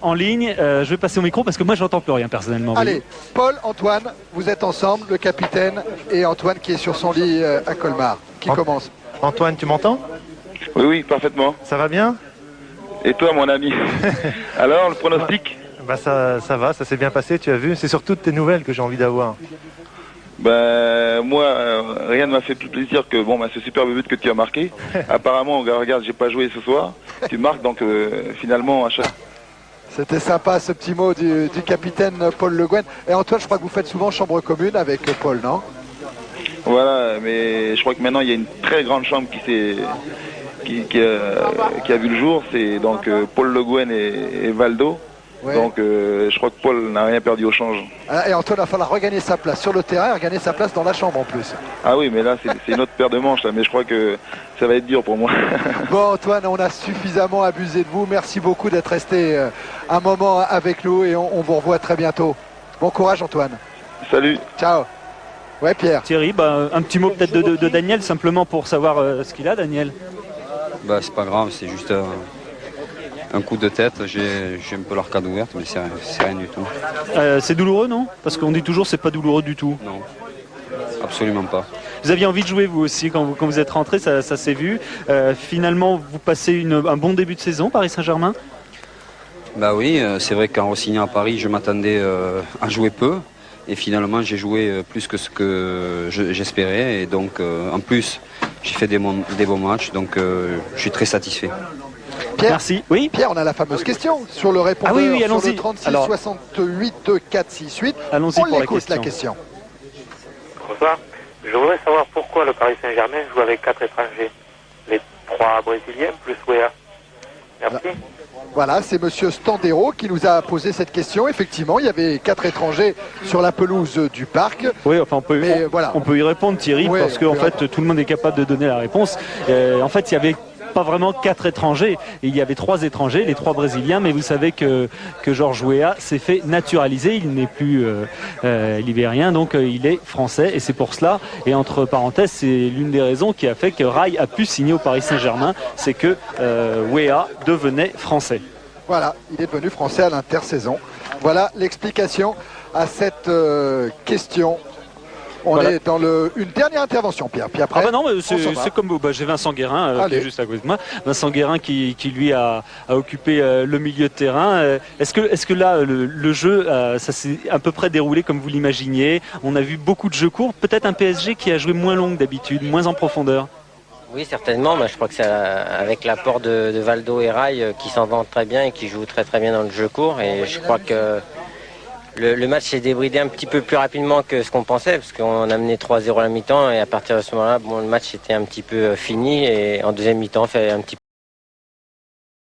A: en ligne. Je vais passer au micro parce que moi j'entends plus rien personnellement.
B: Allez, Paul, Antoine, vous êtes ensemble, le capitaine et Antoine qui est sur son lit à Colmar. qui commence.
K: Antoine, tu m'entends?
L: Oui, oui, parfaitement.
K: Ça va bien?
L: Et toi, mon ami? Alors, le pronostic?
K: Bah ça va, ça s'est bien passé, tu as vu. C'est surtout de tes nouvelles que j'ai envie d'avoir.
L: Ben, moi, rien ne m'a fait plus plaisir que ce superbe but que tu as marqué. Apparemment, regarde, j'ai pas joué ce soir. Tu marques, donc finalement, à chaque...
B: C'était sympa ce petit mot du capitaine Paul Le Guen. Et Antoine, je crois que vous faites souvent chambre commune avec Paul, non?
L: Voilà, mais je crois que maintenant, il y a une très grande chambre qui a vu le jour. C'est donc Paul Le Guen et Valdo. Oui. Donc je crois que Paul n'a rien perdu au change.
B: Et Antoine va falloir regagner sa place sur le terrain et regagner sa place dans la chambre en plus.
L: Ah oui, mais là c'est une autre paire de manches, là, mais je crois que ça va être dur pour moi.
B: Bon Antoine, on a suffisamment abusé de vous. Merci beaucoup d'être resté un moment avec nous et on vous revoit très bientôt. Bon courage Antoine.
L: Salut.
B: Ciao. Ouais Pierre.
A: Thierry, un petit mot peut-être de Daniel, simplement pour savoir ce qu'il a, Daniel.
M: C'est pas grave, c'est juste un coup de tête, j'ai un peu l'arcade ouverte, mais c'est rien du tout.
A: C'est douloureux, non? Parce qu'on dit toujours c'est pas douloureux du tout.
M: Non, absolument pas.
A: Vous aviez envie de jouer vous aussi quand vous êtes rentré, ça s'est vu. Finalement, vous passez un bon début de saison, Paris Saint-Germain?
M: Bah oui, c'est vrai qu'en re-signant à Paris, je m'attendais à jouer peu. Et finalement, j'ai joué plus que ce que j'espérais. Et donc, en plus, j'ai fait des bons matchs, donc je suis très satisfait.
B: Pierre,
A: merci. Oui.
B: Pierre, on a la fameuse question sur le répondeur, sur le 36 68 468.
A: Allons-y
B: on
A: pour
B: l'écoute la question.
N: Bonsoir. Je voudrais savoir pourquoi le Paris Saint-Germain joue avec 4 étrangers. Les 3 Brésiliens plus Weah. Merci.
B: Voilà, c'est monsieur Standero qui nous a posé cette question. Effectivement, il y avait 4 étrangers sur la pelouse du parc.
A: Oui, enfin on peut y répondre Thierry,
B: oui,
A: parce qu'en fait tout le monde est capable de donner la réponse. En fait, il y avait pas vraiment 4 étrangers, il y avait 3 étrangers, les 3 brésiliens, mais vous savez que Georges Weah s'est fait naturaliser, il n'est plus libérien, donc il est français, et c'est pour cela, et entre parenthèses, c'est l'une des raisons qui a fait que Rai a pu signer au Paris Saint-Germain, c'est que Weah devenait français.
B: Voilà, il est devenu français à l'intersaison. Voilà l'explication à cette question. On est dans une dernière intervention, Pierre. Puis après,
A: c'est comme j'ai Vincent Guérin qui est juste à côté de moi. Vincent Guérin qui lui a occupé le milieu de terrain. Est-ce que là, le jeu, ça s'est à peu près déroulé comme vous l'imaginiez? On a vu beaucoup de jeux courts. Peut-être un PSG qui a joué moins long que d'habitude, moins en profondeur.
O: Oui, certainement. Je crois que c'est avec l'apport de Valdo et Rai qui s'en vantent très bien et qui jouent très très bien dans le jeu court. Et je crois que le match s'est débridé un petit peu plus rapidement que ce qu'on pensait, parce qu'on a mené 3-0 à la mi-temps et à partir de ce moment-là, le match était un petit peu fini et en deuxième mi-temps, fait un petit